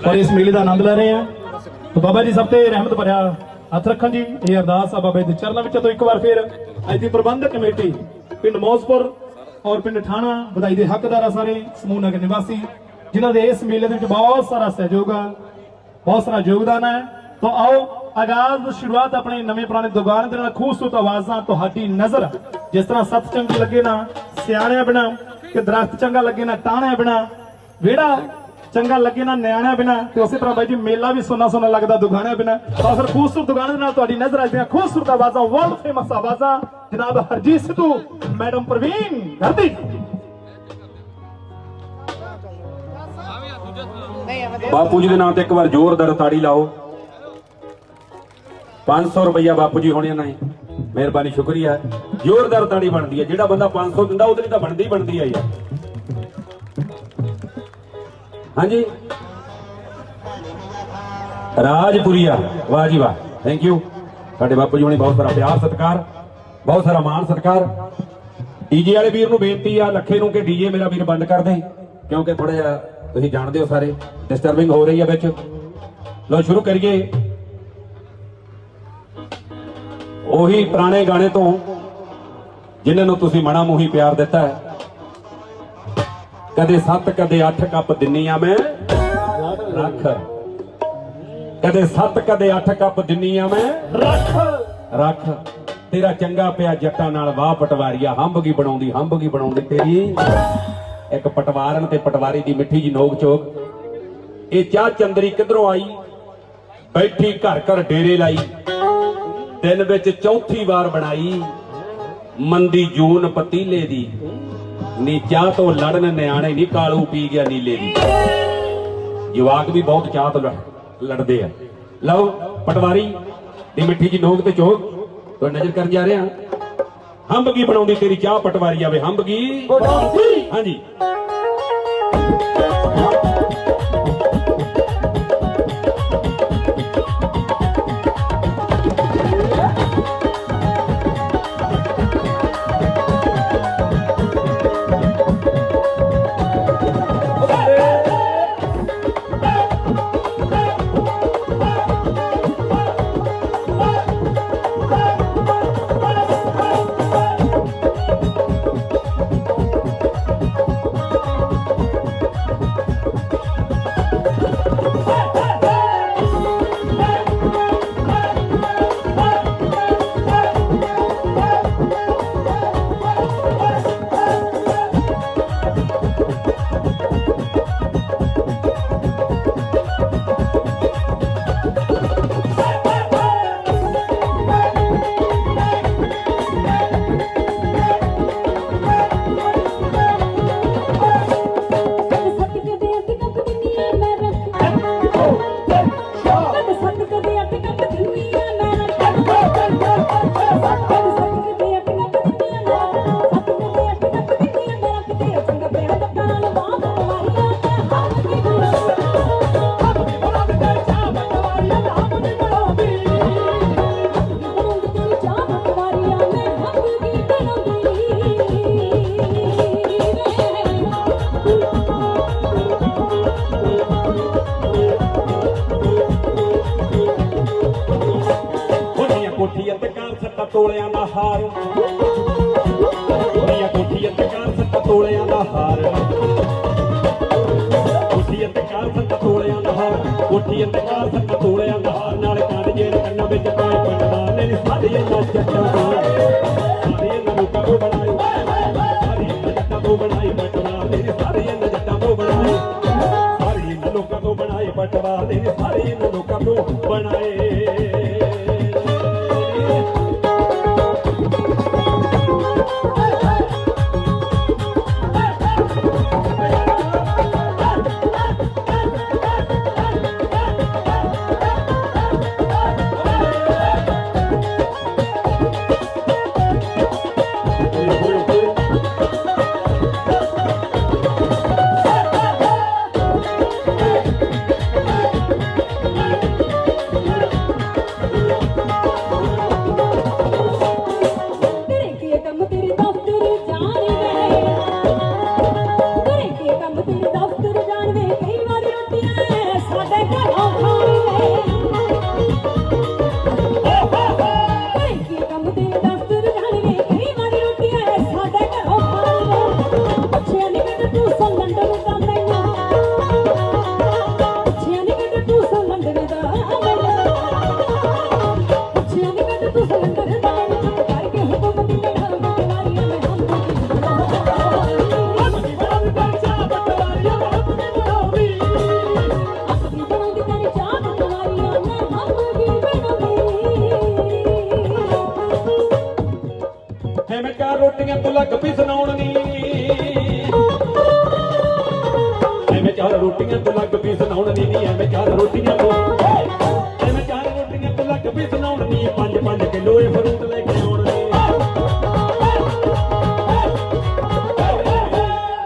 और इस मेले का आनंद लै रहे हैं। तो बाबा जी सब ते रहमत भरिया हथ रखन जी। ये अरदास आ बाबा जी के चरणों में। तो एक बार फिर अज की प्रबंधक कमेटी पिंड मौजपुर और पिंड ठाणा बधाई के हकदार आ सारे समूह नगर निवासी जिन्हों के इस मेले में बहुत सारा सहयोग है, बहुत सारा योगदान है। तो आओ आगाज शुरुआत अपने नवे पुराने दुकान के नाल खूबसूरत आवाज़ां तुहाडी नज़र जिस तरह सत चंगे लगे ना सियाणिया बिना कि दरख्त चंगा लगे ना टाणिया बिना वेड़ा चंगा लगे ना न्याणिया बिना तो उसी तरह भाई जी मेला भी सोना सोना लगता दुकानिया बिना। तो फिर खूबसूरत दुकान के नाल तुहाडी नज़र आती खूबसूरत आवाज़ां वर्ल्ड फेमस आवाज़ां जनाब हरजीत सिद्धू मैडम प्रवीण गर्दी। बापू जी के नाम से एक बार जोरदार ताड़ी लाओ। 500 रुपया बापू जी होने नहीं, मेहरबानी शुक्रिया। जोरदार ताड़ी बनती है, जेड़ा बंदा 500 दिंदा उहदी तां बनदी है यार। हाँ जी राजपुरिया, वाह जी वाह, थैंक यू। साडे बापू जी होनी बहुत सारा प्यार सत्कार, बहुत सारा मान सत्कार। डीजे वाले वीर नूं बेनती आ लखे नूं कि डीजे मेरा वीर बंद कर दे, क्योंकि थोड़ा जिहा तुसीं जाणदे हो सारे डिस्टर्बिंग हो रही है विच। लो शुरू करिए ਉਹੀ ਪੁਰਾਣੇ ਗਾਣੇ ਤੋਂ ਜਿਨ੍ਹਾਂ ਨੂੰ ਤੁਸੀਂ ਮਣਾ ਮੂੰਹੀ ਪਿਆਰ ਦਿੱਤਾ ਹੈ। ਕਦੇ 7 ਕਦੇ 8 ਕੱਪ ਦਿੰਨੀਆਂ ਮੈਂ ਰੱਖ, ਕਦੇ 7 ਕਦੇ 8 ਕੱਪ ਦਿੰਨੀਆਂ ਮੈਂ ਰੱਖ ਰੱਖ। ਤੇਰਾ ਚੰਗਾ ਪਿਆ ਜੱਟਾਂ ਨਾਲ ਵਾਹ ਪਟਵਾਰੀਆ, ਹੰਬਗੀ ਬਣਾਉਂਦੀ ਤੇਰੀ ਇੱਕ ਪਟਵਾਰਨ ਤੇ ਪਟਵਾਰੀ ਦੀ ਮਿੱਠੀ ਜੀ ਨੋਕ ਚੋਕ। ਇਹ ਚਾਹ ਚੰਦਰੀ ਕਿਧਰੋਂ ਆਈ, ਬੈਠੀ ਘਰ ਘਰ ਡੇਰੇ ਲਾਈ, दिन विच चौथी बार बनाई मंदी जून पतीले दी। नी चाह तो लड़न न्याणे नी कालू पी गया नीले दी। जवाक भी बहुत चाह तो लड़ते हैं। लो पटवारी दी मिठी जी नोक ते चोक तो नजर कर जा रहे हैं। हंबगी बनाउंदी तेरी चाह पटवारी आवे हंबगी। हाँ जी ਤੋਲਿਆਂ ਦਾ ਹਾਰ, ਕੁੜੀਆਂ ਕੋਠੀ ਅਤੇ ਕਾਰ 7 ਤੋਲਿਆਂ ਦਾ ਹਾਰ, ਕੋਠੀ ਅਤੇ ਕਾਰ 7 ਤੋਲਿਆਂ ਦਾ ਹਾਰ, ਕੋਠੀ ਅਤੇ ਕਾਰ 7 ਤੋਲਿਆਂ ਦਾ ਹਾਰ, ਨਾਲ ਕੰਨ ਜੇ ਕੰਨਾਂ ਵਿੱਚ ਪਾਏ ਪੰਡਾ ਨੇ ਸਾਰੇ ਇਹਨਾਂ ਜੱਟਾਂ ਤੋਂ, ਸਾਰੇ ਇਹਨਾਂ ਲੋਕਾਂ ਤੋਂ ਬਣਾਏ, ਸਾਰੇ ਇਹਨਾਂ ਜੱਟਾਂ ਤੋਂ ਬਣਾਏ ਪਟਵਾ ਨੇ ਸਾਰੇ ਇਹਨਾਂ ਜੱਟਾਂ ਤੋਂ ਬਣਾਏ, ਸਾਰੇ ਇਹਨਾਂ ਲੋਕਾਂ ਤੋਂ ਬਣਾਏ ਪਟਵਾ ਨੇ ਸਾਰੇ ਇਹਨਾਂ ਲੋਕਾਂ ਤੋਂ ਬਣਾਏ। तू सिलेंडर दाम चुप करके हुकूमत लड़ा पटवारियां में हम अपनी बनाऊंगी तेरी चाह पटवारियां में हम अपनी है मैं चार रोटियां तो लग पी सुनाउण नी है मैं चार रोटियां तो लग पी सुनाउण नी है मैं चार रोटियां तो लग पी सुनाउण नी 5-5 किलो फ्रूट लेके आउण नी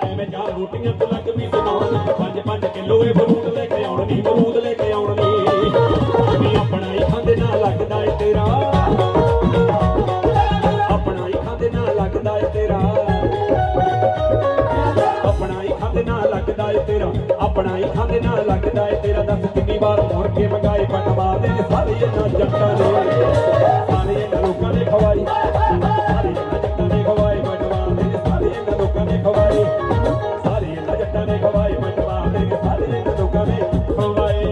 है मैं चार रोटियां तो लग पी सुनाउण नी 5-5 किलो फ्रूट लेके आउण नी अमरूद लेके आउण नी भी अपना ही खांदे ना लगदा ए तेरा अपना ही खांदे ना लगदा ए तेरा अपना ही खांदे ना लगदा ए तेरा अपना ही खांदे ना लगदा ए तेरा दस कितनी बार मुड़ के मंगाए पटवा दे सारे ना जट्टां ने सारे ना लोकां ने खवाई सारे ना जट्टां ने खवाई पटवा दे सारे ना लोकां ने खवाई सारे ना जट्टां ने खवाई पटवा दे सारे ना लोकां ने खवाई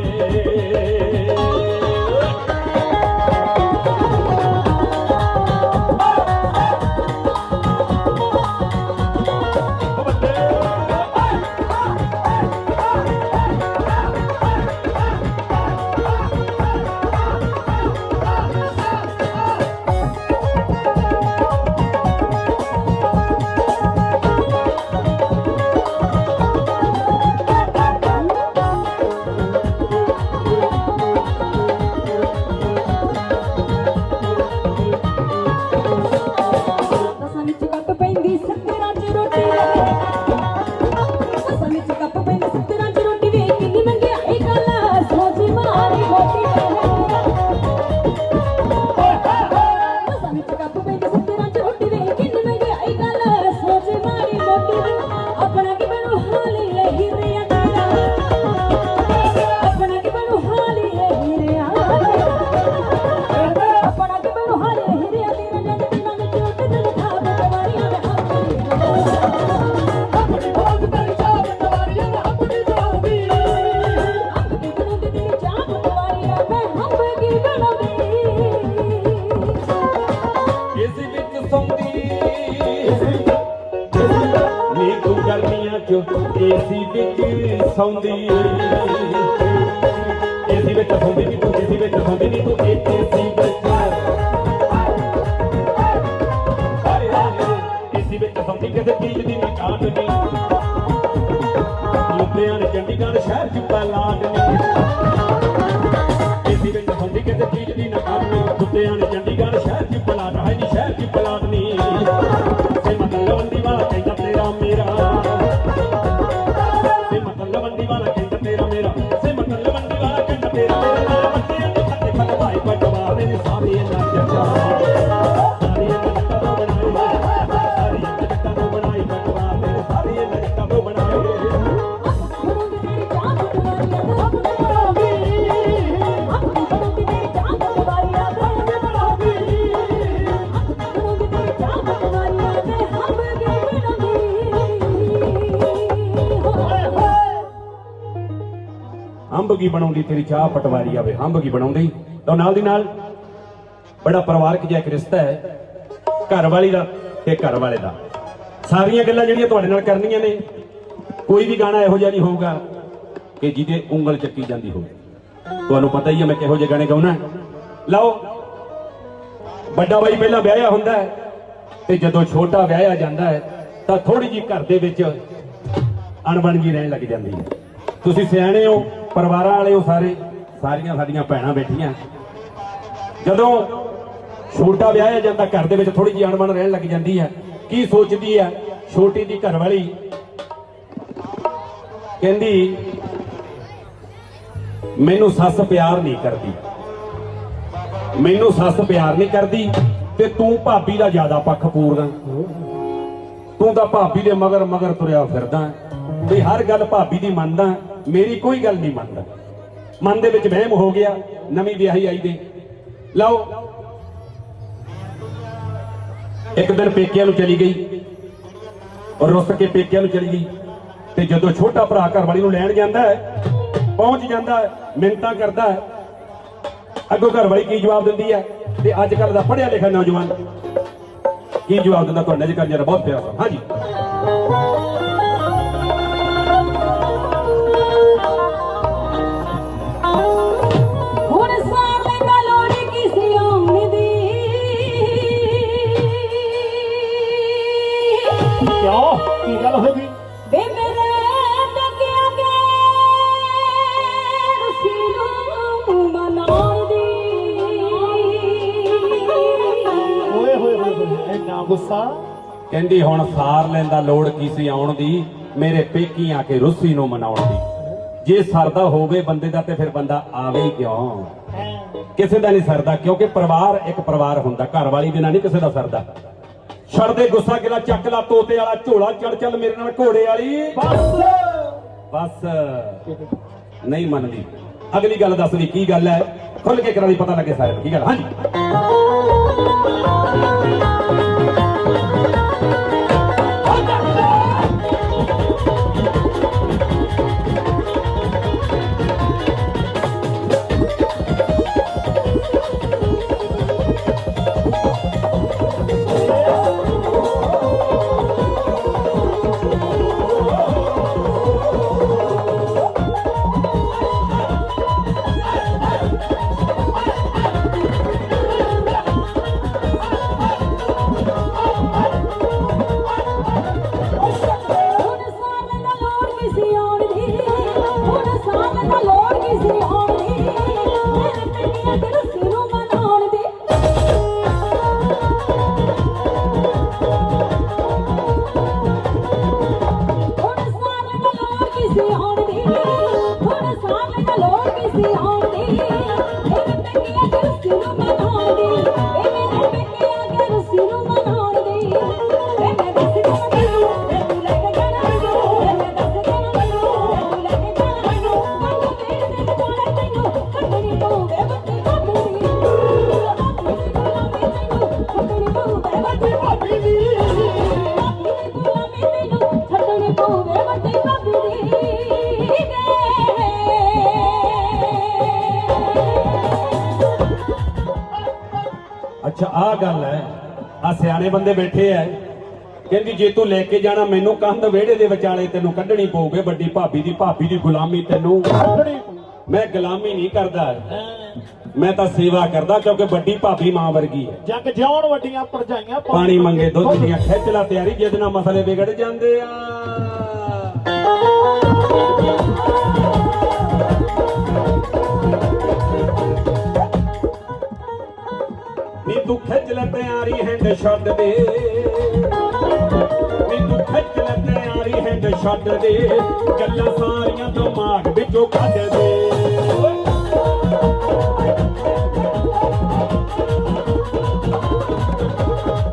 एसी विच सौंदी एसी विच सौंदी नी तू एसी विच सौंदी नी तू एसी विच सौंदी किसे चीज दी ना काट नी लुधियाने चंडीगढ़ शहर च पलाट नी एसी विच सौंदी किसे चीज दी ना काट नी लुधियाने चंडीगढ़ शहर च पलाट है नी शहर च पलाट नी ते मतलब लवंदी वाला कहंदा तेरा मेरा लवंडी वाला कहता तेरा मेरा से मतलब लवंडी वाला कहता तेरा मेरा बच्चे ने खट्टे खट्टे भाई पटवा दे सारे ना जट्टा सारे ना जट्टा तो बनाए सारे ना जट्टा तो बनाई पटवा दे सारे ना जट्टा तो बनाए बनूंगी तेरी चाह पटवारियां में हम बनाऊंगी अपनी बनूंगी तेरी चाह पटवारियां में हम बनाऊंगी बनूंगी तेरी चाह पटवारियां में हम अंब की बनाउंदी तेरी चाह पटवारी आवे अंब की बनाउंदी तो नाल दी नाल बड़ा परिवारक जिहा एक रिश्ता है घर वाली दा ते घर वाले दा सारियां गल्लां ਜਿਹੜੀਆਂ ਤੁਹਾਡੇ ਨਾਲ ਕਰਨੀਆਂ ਨੇ ਕੋਈ ਵੀ ਗਾਣਾ ਇਹੋ ਜਿਹਾ ਨਹੀਂ ਹੋਊਗਾ ਕਿ ਜਿਹਦੇ ਉਂਗਲ ਚੱਕੀ ਜਾਂਦੀ ਹੋਵੇ ਤੁਹਾਨੂੰ ਪਤਾ ਹੀ ਹੈ ਮੈਂ ਕਿਹੋ ਜਿਹੇ ਗਾਣੇ ਗਾਉਣਾ ਲਓ ਵੱਡਾ ਬਾਈ ਪਹਿਲਾਂ ਵਿਆਹਿਆ ਹੁੰਦਾ ਹੈ ਤੇ ਜਦੋਂ ਛੋਟਾ ਵਿਆਹਿਆ ਜਾਂਦਾ ਹੈ ਤਾਂ ਥੋੜੀ ਜਿਹੀ ਘਰ ਦੇ ਵਿੱਚ ਅਣਬਣ ਜੀ ਰਹਿਣ ਲੱਗ ਜਾਂਦੀ ਹੈ ਤੁਸੀਂ ਸਿਆਣੇ ਹੋ ਪਰਿਵਾਰਾਂ ਵਾਲੇ ਹੋ ਸਾਰੇ ਸਾਰੀਆਂ ਸਾਡੀਆਂ ਭੈਣਾਂ ਬੈਠੀਆਂ ਜਦੋਂ ਛੋਟਾ ਵਿਆਹਿਆ ਜਾਂਦਾ ਘਰ ਦੇ ਵਿੱਚ ਥੋੜੀ ਜਿਹੀ ਅਣਬਣ ਰਹਿਣ ਲੱਗ ਜਾਂਦੀ ਹੈ ਕੀ ਸੋਚਦੀ ਹੈ ਛੋਟੀ ਦੀ ਘਰ ਵਾਲੀ ਕਹਿੰਦੀ ਮੈਨੂੰ ਸੱਸ ਪਿਆਰ ਨਹੀਂ ਕਰਦੀ ਮੈਨੂੰ ਸੱਸ ਪਿਆਰ ਨਹੀਂ ਕਰਦੀ ਤੇ ਤੂੰ ਭਾਬੀ ਦਾ ਜ਼ਿਆਦਾ ਪੱਖ ਪੂਰਦਾ ਤੂੰ ਤਾਂ ਭਾਬੀ ਦੇ ਮਗਰ ਮਗਰ ਤੁਰਿਆ ਫਿਰਦਾ ਵੀ ਹਰ ਗੱਲ ਭਾਬੀ ਦੀ ਮੰਨਦਾ ਮੇਰੀ ਕੋਈ ਗੱਲ ਨਹੀਂ ਮੰਨਦਾ ਮਨ ਦੇ ਵਿੱਚ ਵਹਿਮ ਹੋ ਗਿਆ ਨਵੀਂ ਵਿਆਹੀ ਆਈ ਦੇ ਲਓ ਇੱਕ ਦਿਨ ਪੇਕਿਆਂ ਨੂੰ ਚਲੀ ਗਈ ਔਰ ਰੁੱਸ ਕੇ ਪੇਕਿਆਂ ਨੂੰ ਚਲੀ ਗਈ ਤੇ ਜਦੋਂ ਛੋਟਾ ਭਰਾ ਘਰ ਵਾਲੀ ਨੂੰ ਲੈਣ ਜਾਂਦਾ ਹੈ ਪਹੁੰਚ ਜਾਂਦਾ ਹੈ ਮਿੰਨਤਾਂ ਕਰਦਾ ਹੈ ਅੱਗੋਂ ਘਰ ਵਾਲੀ ਕੀ ਜਵਾਬ ਦਿੰਦੀ ਹੈ ਤੇ ਅੱਜ ਕੱਲ ਦਾ ਪੜ੍ਹਿਆ ਲਿਖਿਆ ਨੌਜਵਾਨ ਕੀ ਜਵਾਬ ਦਿੰਦਾ ਤੁਹਾਡੇ ਚ ਜਰਾ ਬਹੁਤ ਪਿਆਰ ਨਾਲ। ਹਾਂਜੀ ਹੁਣ ਸਾਲੇ ਦਾ ਲੋੜ ਕਿਸੇ ਆਉਣ ਦੀ ਕਿਉਂ ਕੀ ਗੱਲ ਹੋ ਗਈ? ਵੇ ਮੇਰੇ ਟਕਿਆ ਕੇ ਰੁੱਸੀ ਨੂੰ ਮਨਾਉਣ ਦੀ ਓਏ ਹੋਏ ਹੋਏ ਹੋਏ ਇੰਨਾ ਗੁੱਸਾ। ਕਹਿੰਦੀ ਹੁਣ ਸਾਰ ਲੈਂਦਾ ਲੋੜ ਕੀ ਸੀ ਆਉਣ ਦੀ, ਮੇਰੇ ਪੇਕੀ ਆ ਕੇ ਰੁੱਸੀ ਨੂੰ ਮਨਾਉਣ ਦੀ। ਜੇ ਸਰਦਾ ਹੋਵੇ ਬੰਦੇ ਦਾ ਤੇ ਫਿਰ ਬੰਦਾ ਆਵੇ ਹੀ ਕਿਉਂ? ਕਿਸੇ ਦਾ ਨਹੀਂ ਸਰਦਾ, ਕਿਉਂਕਿ ਪਰਿਵਾਰ ਇੱਕ ਪਰਿਵਾਰ ਹੁੰਦਾ, ਘਰ ਵਾਲੀ ਬਿਨਾਂ ਨਹੀਂ ਕਿਸੇ ਦਾ ਸਰਦਾ। ਛੱਡ ਦੇ ਗੁੱਸਾ ਗਿਲਾ, ਚੱਕ ਲਾ ਤੋਤੇ ਵਾਲਾ ਝੋਲਾ, ਚੜ ਚੱਲ ਮੇਰੇ ਨਾਲ ਘੋੜੇ ਵਾਲੀ। ਬਸ ਨਹੀਂ ਮੰਨਦੀ। ਅਗਲੀ ਗੱਲ ਦੱਸ ਵੀ ਕੀ ਗੱਲ ਹੈ, ਖੁੱਲ ਕੇ ਕਰਾ ਦੀ, ਪਤਾ ਲੱਗੇ ਸਾਰਿਆਂ ਨੂੰ ਕੀ ਗੱਲ। ਹਾਂਜੀ ਹੁਣ ਸਾਲੇ ਦਾ ਲੋੜ ਕਿਸੇ ਆਉਣ ਦੀ ਹੁਣ ਸਾਲੇ ਦਾ ਲੋੜ ਕਿਸੇ ਆਉਣ ਦੀ ਮੇਰੇ ਟਕਿਆ ਕੇ ਰੁੱਸੀ ਨੂੰ ਮਨਾਉਣ ਦੀ ਹੁਣ ਸਾਲੇ ਦਾ ਲੋੜ ਕਿਸੇ ਆਉਣ ਦੀ ਹੁਣ ਸਾਲੇ ਦਾ ਲੋੜ ਕਿਸੇ ਆਉਣ ਦੀ ਮੇਰੇ ਟਕਿਆ ਕੇ ਰੁੱਸੀ ਨੂੰ ਮਨਾਉਣ ਦੀ ਮੇਰੇ ਟਕਿਆ ਕੇ ਰੁੱਸੀ ਨੂੰ ਮਨਾਉਣ ਦੀ ਮੈਂ ਦੱਸ ਕੇ ਮੈਨੂੰ ਤੂੰ ਲੈ ਕੇ ਜਾਣਾ ਮੈਨੂੰ ਮੈਂ ਦੱਸ ਕੇ ਮੈਨੂੰ ਤੂੰ ਲੈ ਕੇ ਜਾਣਾ ਮੈਨੂੰ ਮੇਰੇ ਦਿਲ ਕੋਲੇ ਤੈਨੂੰ ਕੱਢਣੀ ਪਊ ਵੇ ਬੱਤੀ ਭਾਬੀ ਦੀ ਕੱਢਣੀ ਪਊ ਵੇ ਬੱਤੀ ਭਾਬੀ ਦੀ ਛੱਡਣੀ ਪਊ ਵੇ ਬੱਤੀ ਭਾਬੀ ਦੀ ਅੱਛਾ ਆਹ ਗੱਲ ਹੈ, ਆ ਸਿਆਣੇ ਬੰਦੇ ਬੈਠੇ ਐ। ਕਹਿੰਦੀ ਜੇ ਤੂੰ ਲੈ ਕੇ ਜਾਣਾ ਮੈਨੂੰ ਕੰਧ ਵਿਹੜੇ ਦੇ ਵਿਚਾਲੇ ਤੈਨੂੰ ਕੱਢਣੀ ਪਊਗੀ ਵੱਡੀ ਭਾਬੀ ਦੀ ਗੁਲਾਮੀ ਤੈਨੂੰ। ਮੈਂ ਗੁਲਾਮੀ ਨਹੀਂ ਕਰਦਾ, ਮੈਂ ਤਾਂ ਸੇਵਾ ਕਰਦਾ, ਕਿਉਂਕਿ ਵੱਡੀ ਭਾਬੀ ਮਾਂ ਵਰਗੀ ਹੈ। ਜੱਗ ਜਿਉਣ ਵੱਡੀਆਂ ਭਰਜਾਈਆਂ ਪਾਣੀ ਮੰਗੇ ਦੁੱਧ ਦੀਆਂ, ਖਿੱਚ ਲਾ ਤਿਆਰੀ, ਜਿਹਦੇ ਨਾਲ ਮਸਲੇ ਵਿਗੜ ਜਾਂਦੇ ਆ। ਨੀ ਤੂੰ ਖਿੱਚ ਲੈ ਤਿਆਰੀ ਹੈਂਡ ਛੱਡ ਦੇ, ਨੀ ਤੂੰ ਖਿੱਚ ਲੈ ਤਿਆਰੀ ਹੈਂਡ ਛੱਡ ਦੇ, ਗੱਲਾਂ ਸਾਰੀਆਂ ਦਿਮਾਗ ਵਿੱਚੋਂ ਕੱਢ ਦੇ।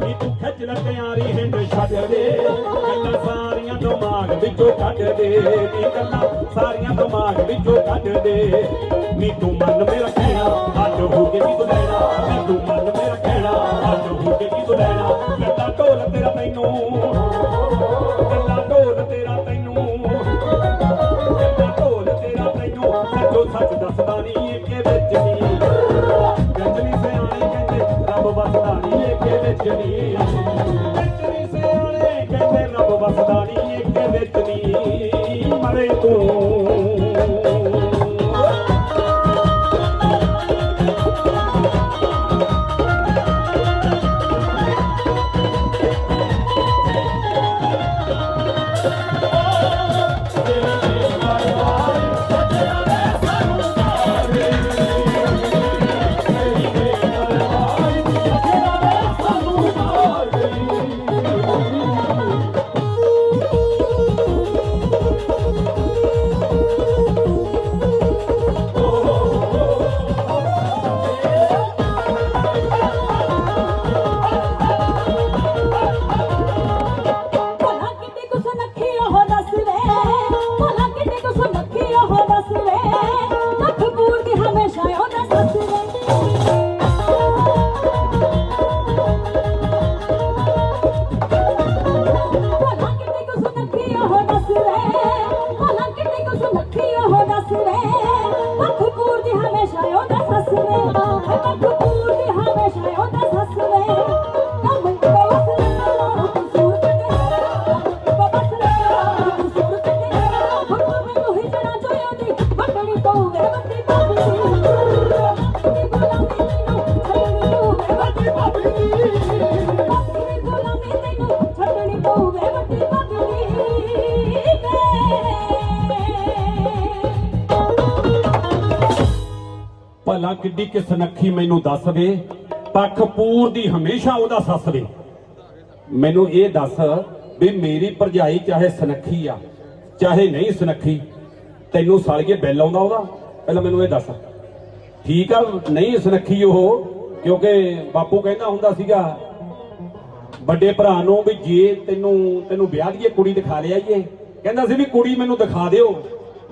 ਨੀ ਤੂੰ ਖਿੱਚ ਲੈ ਤਿਆਰੀ ਹੈਂਡ ਛੱਡ ਦੇ, ਗੱਲਾਂ ਸਾਰੀਆਂ ਦਿਮਾਗ ਵਿੱਚੋਂ ਕੱਢ ਦੇ, ਨੀ ਗੱਲਾਂ ਸਾਰੀਆਂ ਦਿਮਾਗ ਵਿੱਚੋਂ ਕੱਢ ਦੇ। ਨੀ ਤੂੰ ਮਨ ਮੇਰਾ ਕਹਿਣਾ ਅੱਜ ਹੋ ਕੇ ਕੀ ਤੂੰ ਲੈਣਾ, ਨੀ ਤੂੰ ਮਨ ਮੇਰਾ ਕਹਿਣਾ ਅੱਜ ਹੋ ਕੇ ਕੀ ਤੂੰ ਲੈਣਾ। ਗੱਲਾਂ ਢੋਲ ਤੇਰਾ ਤੈਨੂੰ, ਗੱਲਾਂ ਢੋਲ ਤੇਰਾ ਤੈਨੂੰ, ਗੱਲਾਂ ਢੋਲ ਤੇਰਾ ਤੈਨੂੰ, ਸੱਚੋ ਸੱਚ ਦੱਸਦਾ ਨਹੀਂ ਏਕੇ ਵਿੱਚ ਨਹੀਂ, ਵਿੱਚ ਨਹੀਂ ਸਿਆਣੇ ਕਹਿੰਦੇ ਰੱਬ ਵਸਦਾ ਨਹੀਂ ਏਕੇ ਵਿੱਚ ਨਹੀਂ, ਵਿੱਚ ਨਹੀਂ ਸਿਆਣੇ ਕਹਿੰਦੇ ਰੱਬ ਵਸਦਾ ਨਹੀਂ ਏਕੇ ਵਿੱਚ ਨਹੀਂ। ਮਰੇ ਤੂੰ ਕਿੱਡੀ ਕਿ ਸੁਨੱਖੀ ਮੈਨੂੰ ਦੱਸ ਦੇ, ਪੱਖ ਪੂਰ ਦੀ ਹਮੇਸ਼ਾ ਉਹਦਾ ਸੱਸ ਦੇ। ਮੈਨੂੰ ਇਹ ਦੱਸ ਵੀ ਮੇਰੀ ਭਰਜਾਈ ਚਾਹੇ ਸੁਨੱਖੀ ਆ ਚਾਹੇ ਨਹੀਂ ਸੁਨੱਖੀ, ਤੈਨੂੰ ਸਾਲੀਏ ਬਿੱਲ ਆਉਂਦਾ ਉਹਦਾ? ਪਹਿਲਾਂ ਮੈਨੂੰ ਇਹ ਦੱਸ। ਠੀਕ ਆ ਨਹੀਂ ਸੁਨੱਖੀ ਉਹ, ਕਿਉਂਕਿ ਬਾਪੂ ਕਹਿੰਦਾ ਹੁੰਦਾ ਸੀਗਾ ਵੱਡੇ ਭਰਾ ਨੂੰ ਵੀ ਜੇ ਤੈਨੂੰ ਵਿਆਹ ਦੀ ਕੁੜੀ ਦਿਖਾ ਲਿਆਈਏ, ਕਹਿੰਦਾ ਸੀ ਵੀ ਕੁੜੀ ਮੈਨੂੰ ਦਿਖਾ ਦਿਓ,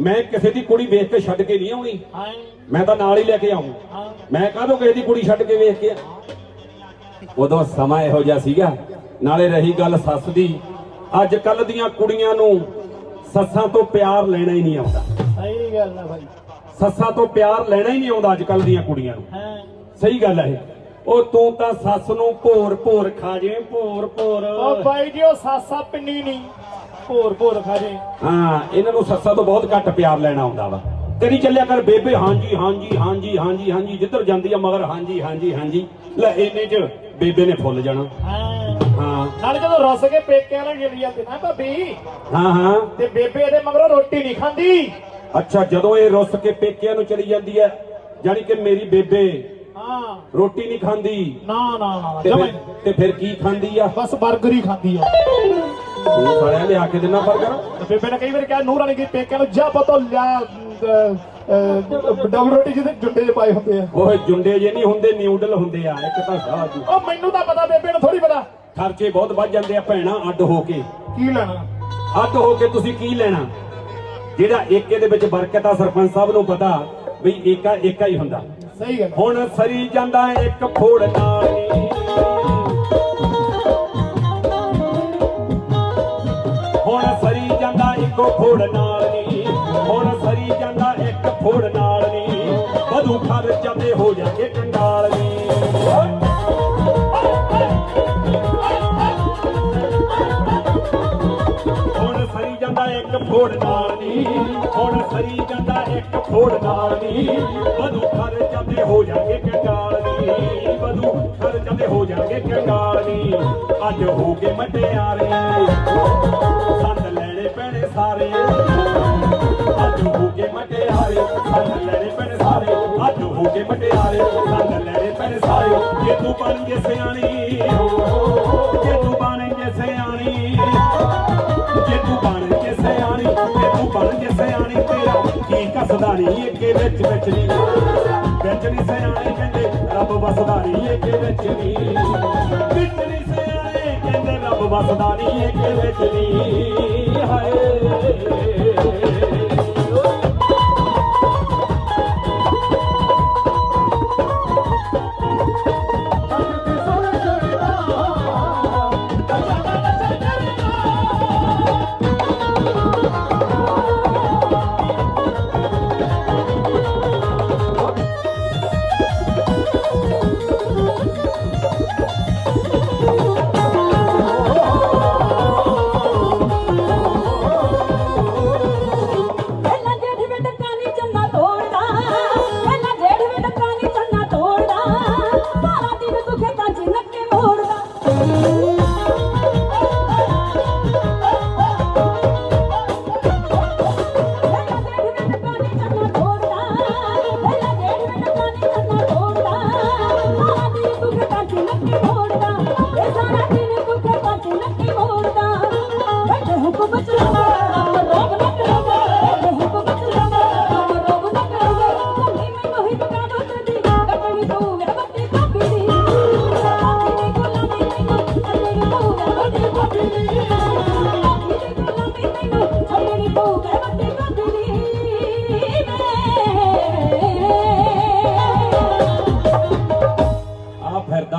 ਮੈਂ ਕਿਸੇ ਦੀ ਕੁੜੀ ਵੇਖ ਕੇ ਛੱਡ ਕੇ ਨਹੀਂ ਆਉਣੀ, ਮੈਂ ਤਾਂ ਨਾਲ ਹੀ ਲੈ ਕੇ ਆਉਂ। ਮੈਂ ਕਾਹਦੋਂ ਕਿਸੇ ਦੀ ਕੁੜੀ ਛੱਡ ਕੇ ਵੇਖ ਕੇ? ਉਦੋਂ ਸਮਾਂ ਇਹੋ ਜਿਹਾ ਸੀਗਾ। ਨਾਲੇ ਰਹੀ ਗੱਲ ਸੱਸ ਦੀ, ਅੱਜ ਕੱਲ ਦੀਆਂ ਕੁੜੀਆਂ ਨੂੰ ਸੱਸਾਂ ਤੋਂ ਪਿਆਰ ਲੈਣਾ ਹੀ ਨਹੀਂ ਆਉਂਦਾ। ਸਹੀ ਗੱਲ ਹੈ ਭਾਈ, ਸੱਸਾਂ ਤੋਂ ਪਿਆਰ ਲੈਣਾ ਹੀ ਨਹੀਂ ਆਉਂਦਾ ਅੱਜ ਕੱਲ ਦੀਆਂ ਕੁੜੀਆਂ ਨੂੰ। ਸਹੀ ਗੱਲ ਹੈ। ਉਹ ਤੂੰ ਤਾਂ ਸੱਸ ਨੂੰ ਭੋਰ ਭੋਰ ਖਾ ਜੇ, ਭੋਰ ਭੋਰ। ਉਹ ਬਾਈ ਜੀ ਉਹ ਸਾਸਾ ਪਿੰਨੀ ਨਹੀਂ, ਭੋਰ ਭੋਰ ਖਾ ਜੇ। ਹਾਂ, ਇਹਨਾਂ ਨੂੰ ਸੱਸਾਂ ਤੋਂ ਬਹੁਤ ਘੱਟ ਪਿਆਰ ਲੈਣਾ ਆਉਂਦਾ ਵਾ। ਕਰੀ ਚੱਲਿਆ ਕਰ ਬੇਬੇ ਹਾਂਜੀ ਹਾਂਜੀ ਹਾਂਜੀ ਹਾਂਜੀ ਹਾਂਜੀ, ਜਿੱਧਰ ਜਾਂਦੀ ਆ ਮਗਰ ਹਾਂਜੀ ਹਾਂਜੀ ਹਾਂਜੀ। ਲੈ ਇੰਨੇ ਚ ਬੇਬੇ ਨੇ ਫੁੱਲ ਜਾਣਾ। ਹਾਂ, ਨਾਲੇ ਜਦੋਂ ਰੁੱਸ ਕੇ ਪੇਕਿਆਂ ਨਾਲ ਗਿਲ ਜਾਂਦੇ ਨਾ ਭਾਬੀ, ਹਾਂ ਹਾਂ, ਤੇ ਬੇਬੇ ਇਹਦੇ ਮਗਰੋਂ ਰੋਟੀ ਨਹੀਂ ਖਾਂਦੀ। ਅੱਛਾ, ਜਦੋਂ ਇਹ ਰੁੱਸ ਕੇ ਪੇਕਿਆਂ ਨੂੰ ਚਲੀ ਜਾਂਦੀ ਹੈ, ਜਾਨੀ ਕਿ ਮੇਰੀ ਬੇਬੇ ਹਾਂ ਰੋਟੀ ਨਹੀਂ ਖਾਂਦੀ? ਨਾ ਨਾ ਨਾ, ਤੇ ਫਿਰ ਕੀ ਖਾਂਦੀ ਆ? ਬਸ 버ਗਰ ਹੀ ਖਾਂਦੀ ਆ। ਤੂੰ ਸਾਲਿਆ ਲਿਆ ਕੇ ਦਿੰਦਾ 버ਗਰ? ਬੇਬੇ ਨੇ ਕਈ ਵਾਰ ਕਿਹਾ ਨੂਰ ਰਾਣੀ ਕੀ ਪੇਕਿਆਂ ਨੂੰ ਜਾ ਪਤੋ ਲਿਆ ਡਬਲ ਰੋਟੀ ਜਿਹਦੇ ਜੁੰਡੇ ਚ ਪਾਏ ਹੁੰਦੇ ਆ। ਓਏ ਜੁੰਡੇ ਜੇ ਨਹੀਂ ਹੁੰਦੇ, ਨਿਊਡਲ ਹੁੰਦੇ ਆ। ਇੱਕ ਤਾਂ ਸਾਹ ਉਹ ਮੈਨੂੰ ਤਾਂ ਪਤਾ, ਬੇਬੇ ਨੂੰ ਥੋੜੀ ਪਤਾ। ਖਰਚੇ ਬਹੁਤ ਵੱਧ ਜਾਂਦੇ ਆ ਭੈਣਾ ਅੱਡ ਹੋ ਕੇ। ਕੀ ਲੈਣਾ? ਅੱਡ ਹੋ ਕੇ ਤੁਸੀਂ ਕੀ ਲੈਣਾ? ਜਿਹੜਾ ਏਕੇ ਦੇ ਵਿੱਚ ਬਰਕਤ ਆ, ਸਰਪੰਚ ਸਾਹਿਬ ਨੂੰ ਪਤਾ ਵੀ ਏਕਾ ਏਕਾ ਹੀ ਹੁੰਦਾ। ਸਹੀ ਗੱਲ। ਹੁਣ ਸਰੀ ਜਾਂਦਾ ਇੱਕ ਫੋੜ ਨਾਲ ਨੀ, ਹੁਣ ਸਰੀ ਜਾਂਦਾ ਇੱਕੋ ਫੋੜ ਨਾਲ ਨੀ, ਹੁਣ ਸਰੀ ਜਾਂਦਾ ਇੱਕ ਫੋੜ ਨਾਲ ਨੀ, ਵਧੂ ਖਰਚਾ ਤੇ ਹੋ ਜਾਗੇ ਕੰਗਾਲ ਨੀ। ਹੁਣ ਸਰੀ ਜਾਂਦਾ ਇੱਕ ਫੋੜ ਨਾਲ ਨੀ, ਹੁਣ ਸਰੀ ਜਾਂਦਾ ਇੱਕ ਫੋੜ ਨਾਲ ਨੀ, ਵਧੂ ਖਰਚਾ ਤੇ ਹੋ ਜਾਗੇ ਕੰਗਾਲ ਨੀ, ਵਧੂ ਖਰਚਾ ਤੇ ਹੋ ਜਾਗੇ ਕੰਗਾਲ ਨੀ। ਅੱਜ ਹੋ ਕੇ ਮਟਿਆਰੇ ਸੰਦ ਲੈਣੇ ਪੈਣੇ ਸਾਰੇ, ਅੱਜ ਹੋ ਕੇ ਮਟਿਆਰੇ ਸੰਦ ਲੈਣੇ ਪੈਣੇ ਸਾਰੇ, ਅੱਜ ਹੋ ਕੇ ਮਟਿਆਰੇ ਸੰਦ ਲੈਣੇ ਪੈਣੇ ਸਾਰੇ। ਜੇ ਤੂੰ ਬਣ ਜੇ ਸਿਆਣੀ, ਜੇ ਤੂੰ ਬਣ ਜੇ ਸਿਆਣੀ, ਜੇ ਤੂੰ ਬਣ ਜੇ ਸਿਆਣੀ, ਜੇ ਤੂੰ ਬਣ ਜੇ ਸਿਆਣੀ, ਤੇਰਾ ਕੀ ਕੱਸਦਾ ਨਹੀਂ ਏਕੇ ਵਿੱਚ ਵਿੱਚ ਨਹੀਂ, ਵਿੱਚ ਨਹੀਂ ਸਿਆਣੇ ਕਹਿੰਦੇ ਰੱਬ ਵਸਦਾ ਨਹੀਂ ਏਕੇ ਵਿੱਚ ਨਹੀਂ, ਵਿੱਚ ਨਹੀਂ ਸਿਆਣੇ ਕਹਿੰਦੇ ਰੱਬ ਵਸਦਾ ਨਹੀਂ ਏਕੇ ਵਿੱਚ ਨਹੀਂ। ਹਾਏ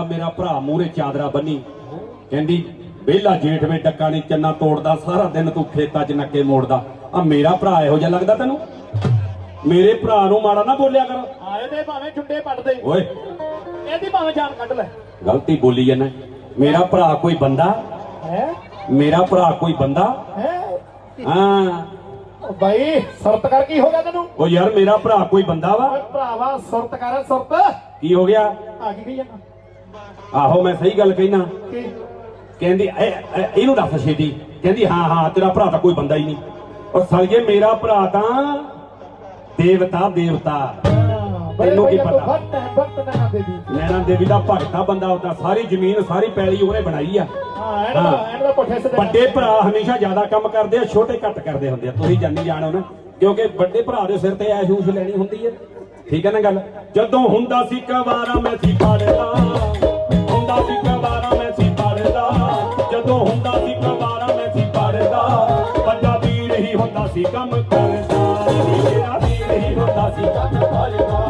ਮੇਰਾ ਭਰਾ ਮੂਹਰੇ ਚਾਦਰਾ ਬੰਨੀ, ਕਹਿੰਦੀ ਵਿਹਲਾ ਜੇਠ ਵੇ ਡੱਕਾ ਨਹੀਂ ਚੰਨਾ ਤੋੜਦਾ, ਸਾਰਾ ਦਿਨ ਤੂੰ ਖੇਤਾਂ 'ਚ ਨੱਕੇ ਮੋੜਦਾ। ਆ ਮੇਰਾ ਭਰਾ ਇਹੋ ਜਿਹਾ ਲੱਗਦਾ ਤੈਨੂੰ? ਮੇਰੇ ਭਰਾ ਨੂੰ ਮਾੜਾ ਨਾ ਬੋਲਿਆ ਕਰ। ਆਏ ਤੇ ਭਾਵੇਂ ਜੁੰਡੇ ਪੱਟਦੇ, ਓਏ ਇਹਦੀ ਭਾਵੇਂ ਜਾਨ ਕੱਢ ਲੈ। ਗਲਤੀ ਬੋਲੀ ਜਾਂਦਾ। ਮੇਰਾ ਭਰਾ ਕੋਈ ਬੰਦਾ ਹੈ? ਮੇਰਾ ਭਰਾ ਕੋਈ ਬੰਦਾ ਹੈ? ਹਾਂ ਬਾਈ ਸੁਰਤ ਕਰ, ਕੀ ਹੋ ਗਿਆ ਤੈਨੂੰ? ਉਹ ਯਾਰ ਮੇਰਾ ਭਰਾ ਕੋਈ ਬੰਦਾ ਵਾ। ਓਏ ਭਰਾਵਾ ਸੁਰਤ ਕਰ, ਸੁਰਤ। ਕੀ ਹੋ ਗਿਆ? ਆ ਕੀ ਕਹੀ ਜਾਂਦਾ? ਆਹੋ ਮੈਂ ਸਹੀ ਗੱਲ ਕਹਿਣਾ। ਕੀ ਕਹਿੰਦੀ ਇਹਨੂੰ ਦੱਸ ਛੇਤੀ। ਕਹਿੰਦੀ ਹਾਂ ਹਾਂ ਤੇਰਾ ਭਰਾ ਤਾਂ ਕੋਈ ਬੰਦਾ ਹੀ ਨਹੀਂ। ਉਹ ਸਾਲੀਏ ਮੇਰਾ ਭਰਾ ਤਾਂ ਦੇਵਤਾ ਦੇਵਤਾ। ਤੈਨੂੰ ਕੀ ਪਤਾ ਵਕਤ ਨੈਣਾ ਦੇਵੀ ਨੈਣਾ ਦੇਵੀ ਦਾ ਭਗਤਾ ਬੰਦਾ ਹੁੰਦਾ, ਸਾਰੀ ਜ਼ਮੀਨ ਸਾਰੀ ਪੈਲੀ ਉਹਨੇ ਬਣਾਈ ਆ। ਹਾਂ ਇਹਨਾਂ ਦਾ ਪੁੱਠੇ ਸਿੱਧੇ ਵੱਡੇ ਭਰਾ ਹਮੇਸ਼ਾ ਜ਼ਿਆਦਾ ਕੰਮ ਕਰਦੇ ਆ, ਛੋਟੇ ਘੱਟ ਕਰਦੇ ਹੁੰਦੇ ਆ। ਤੁਸੀਂ ਜਾਣੀ ਜਾਣੋ ਨਾ, ਕਿਉਂਕਿ ਵੱਡੇ ਭਰਾ ਦੇ ਸਿਰ ਤੇ ਐਸ਼-ਊਸ਼ ਲੈਣੀ ਹੁੰਦੀ ਹੈ। ਠੀਕ ਹੈ ਨਾ ਗੱਲ। ਜਦੋਂ ਹੁੰਦਾ ਸੀ ਕਵਾਰਾ ਮੈਂ ਸੀ ਪੜਦਾ, ਹੁੰਦਾ ਸੀ ਕਵਾਰਾ ਮੈਂ ਸੀ ਪੜਦਾ, ਜਦੋਂ ਹੁੰਦਾ ਸੀ ਕਵਾਰਾ ਮੈਂ ਸੀ ਪੜਦਾ, ਵੱਡਾ ਵੀਰ ਹੀ ਹੁੰਦਾ ਸੀ ਕੰਮ ਕਰਦਾ, ਮੇਰਾ ਵੀਰ ਹੀ ਹੁੰਦਾ ਸੀ ਕੰਮ ਕਰਦਾ,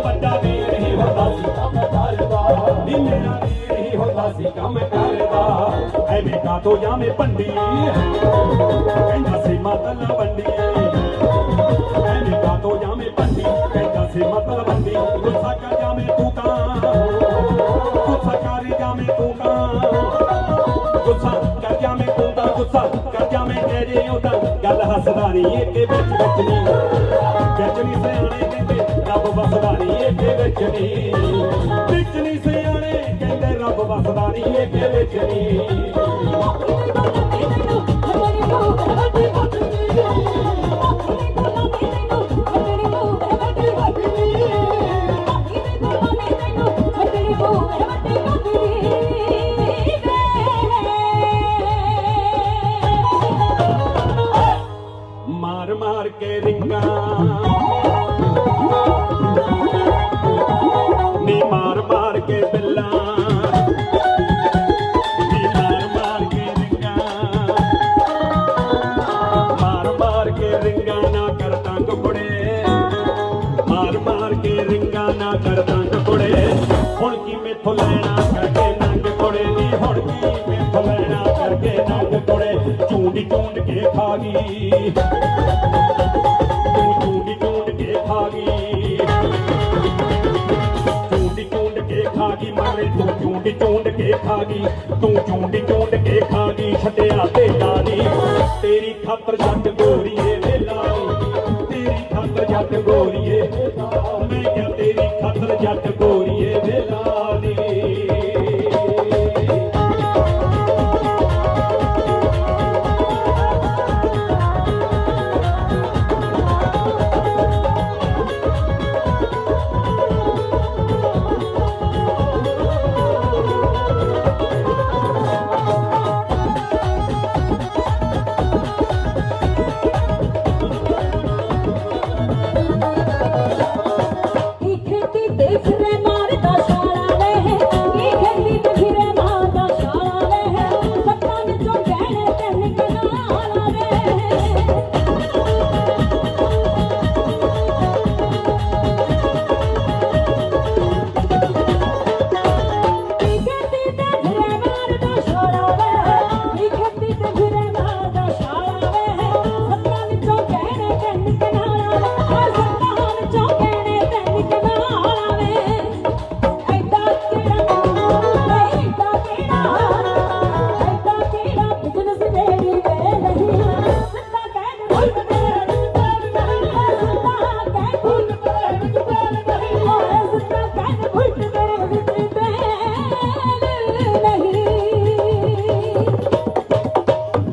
ਵੱਡਾ ਵੀਰ ਹੀ ਹੁੰਦਾ ਸੀ ਕੰਮ ਕਰਦਾ, ਨੀ ਮੇਰਾ ਵੀਰ ਹੀ ਹੁੰਦਾ ਸੀ ਕੰਮ ਕਰਦਾ। ਐਵੇਂ ਕਾਤੋਂ ਜਾਵੇਂ ਭੰਡੀ, ਕਹਿੰਦਾ ਸੀ ਮਤਲਬ ਵੰਡੀ, ਐਵੇਂ ਕਾਤੋਂ ਜਾਵੇਂ ਭੰਡੀ, ਕਹਿੰਦਾ ਸੀ ਮਤਲਬ ਵੰਡੀ। ਗੁੱਸਾ ਕਰ ਜਾਵੇਂ ਤੂੰ ਤਾਂ, ਗੁੱਸਾ ਕਰ ਜਾਵੇਂ ਤੂੰ ਤਾਂ, ਗੁੱਸਾ ਕਰ ਜਾਵੇਂ ਤੂੰ ਤਾਂ, ਗੁੱਸਾ ਕਰ ਜਾਵੇਂ ਤੇਰੇ ਉਹਦਾ। ਗੱਲ ਹੱਸਦਾ ਨਹੀਂ ਇਹ ਕਿ ਵਿੱਚ ਵਿੱਚ ਨਹੀਂ, ਵਿੱਚ ਨਹੀਂ ਸਿਆਣੇ ਕਹਿੰਦੇ ਰੱਬ ਵਸਦਾ ਨਹੀਂ ਇਹ ਕਿ ਵਿੱਚ ਨਹੀਂ, ਵਿੱਚ ਨਹੀਂ ਸਿਆਣੇ ਕਹਿੰਦੇ ਰੱਬ ਵਸਦਾ ਨਹੀਂ ਇਹ ਕਿ ਵਿੱਚ ਨਹੀਂ। ਮਾਰ ਮਾਰ ਕੇ ਰਿੰਗਾਂ ਨੀ ਮਾਰ ਮਾਰ ਕੇ ਬਿੱਲਾਂ, ਨੀ ਮਾਰ ਮਾਰ ਕੇ ਰਿੰਗਾਂ, ਮਾਰ ਮਾਰ ਕੇ ਰਿੰਗਾਂ ਨਾ ਕਰ ਤੰਗ ਕੁੜੇ, ਮਾਰ ਮਾਰ ਕੇ ਰਿੰਗਾਂ ਨਾ ਕਰ ਤੰਗ ਕੁੜੇ। ਹੁਣ ਕੀ ਮੈਥੋਂ ਲੈਣਾ ਕਰਕੇ ਨੰਗ ਕੁੜੇ ਨੀ, ਹੁਣ ਕੀ ਮੈਥੋਂ ਲੈਣਾ ਕਰਕੇ ਨੰਗ ਕੁੜੇ। ਝੂੰਡ ਝੂੰਡ ਕੇ ਖਾ ਗਈ, ਝੂੰਡ ਝੂੰਡ ਕੇ ਖਾ ਗਈ, ਝੂੰਡ ਝੂੰਡ ਕੇ ਖਾ ਗਈ ਮਾਰੇ ਤੂੰ, ਝੂੰਡ ਝੂੰਡ ਕੇ ਖਾ ਗਈ ਤੂੰ, ਝੂੰਡ ਝੂੰਡ ਕੇ ਖਾ ਗਈ ਛੱਡਿਆ ਤੇ ਲਾਲੀ। ਤੇਰੀ ਖਾਤਰ ਜੱਟ ਗੋਰੀਏ ਵੇ ਲਾਲੀ, ਤੇਰੀ ਖਾਤਰ ਜੱਟ ਗੋਰੀਏ, ਮੈਂ ਕਿਹਾ ਤੇਰੀ ਖਾਤਰ ਜੱਟ ਗੋਰੀਏ ਵੇ ਲਾਲੀ।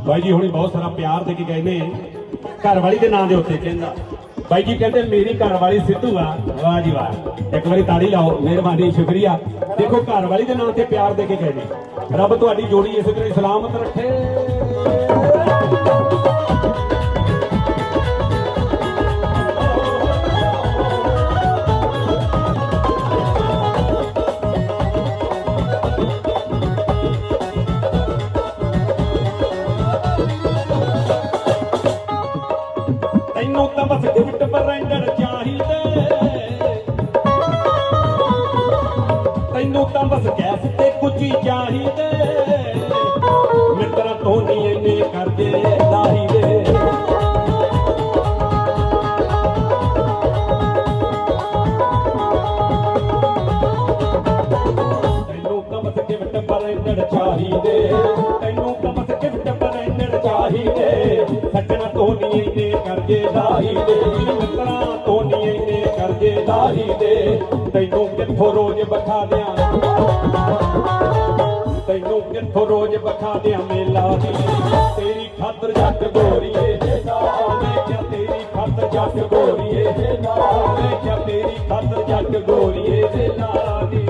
ਬਾਈ ਜੀ ਹੁਣੀ ਬਹੁਤ ਸਾਰਾ ਪਿਆਰ ਦੇ ਕੇ ਗਏ ਨੇ ਘਰ ਵਾਲੀ ਦੇ ਨਾਂ ਦੇ ਉੱਤੇ। ਕਹਿੰਦਾ ਬਾਈ ਜੀ ਕਹਿੰਦੇ ਮੇਰੀ ਘਰ ਵਾਲੀ ਸਿੱਧੂ ਆ। ਵਾਹ ਜੀ ਵਾਹ, ਇੱਕ ਵਾਰੀ ਤਾੜੀ ਲਾਓ, ਮਿਹਰਬਾਨੀ, ਸ਼ੁਕਰੀਆ। ਦੇਖੋ ਘਰ ਵਾਲੀ ਦੇ ਨਾਂ ਤੇ ਪਿਆਰ ਦੇ ਕੇ ਗਏ ਨੇ। ਰੱਬ ਤੁਹਾਡੀ ਜੋੜੀ ਇਸੇ ਤਰ੍ਹਾਂ ਸਲਾਮਤ ਰੱਖੇ। ਤੈਨੂੰ ਤਾਂ ਬਸ ਗਿਫਟ ਬਰੈਂਡਰ ਚਾਹੀਦੇ, ਤੈਨੂੰ ਤਾਂ ਬਸ ਗੈਸ ਤੇ ਕੁਚੀ ਚਾਹੀਦੇ, ਮਿੱਤਰਾਂ ਤੋਂ ਨਹੀਂ ਇੰਨੇ ਕਰਦੇ ਲਾਹੀ ਦੇ। ਤੈਨੂੰ ਤਾਂ ਬਸ ਗਿਫਟ ਬਰੈਂਡਰ ਚਾਹੀਦੇ, ਤੈਨੂੰ ਤਾਂ ਬਸ ਗਿਫਟ ਬਰੈਂਡਰ ਚਾਹੀਦੇ, ਸੱਜਣਾ ਤੋਂ ਨਹੀਂ ਇੰਨੇ ਕਰਜੇ ਲਾਹੀ ਦੇ, ਮਿੱਤਰਾਂ ਤੋਂ ਨਹੀਂ ਇੰਨੇ ਕਰਜੇ ਲਾਹੀ ਦੇ। ਤੈਨੂੰ ਕਿੱਥੋਂ ਰੋਜ਼ ਬਖਾ ਦਿਆਂ, ਤੈਨੂੰ ਕਿੱਥੋਂ ਰੋਜ਼ ਬਖਾ ਦਿਆਂ ਮੇਲਾ ਦੀ। ਤੇਰੀ ਖਾਤਰ ਜੱਟ ਗੋਰੀਏ ਮੈਂ ਕਿਹਾ ਤੇਰੀ ਖਾਤਰ ਜੱਟ ਜੱਟ ਗੋਰੀਏ ਦੇ ਨਾਂ ਮੈਂ ਕਿਹਾ ਤੇਰੀ ਖਾਤਰ ਜੱਟ ਗੋਰੀਏ ਦੇ ਨਾਂ ਨੀ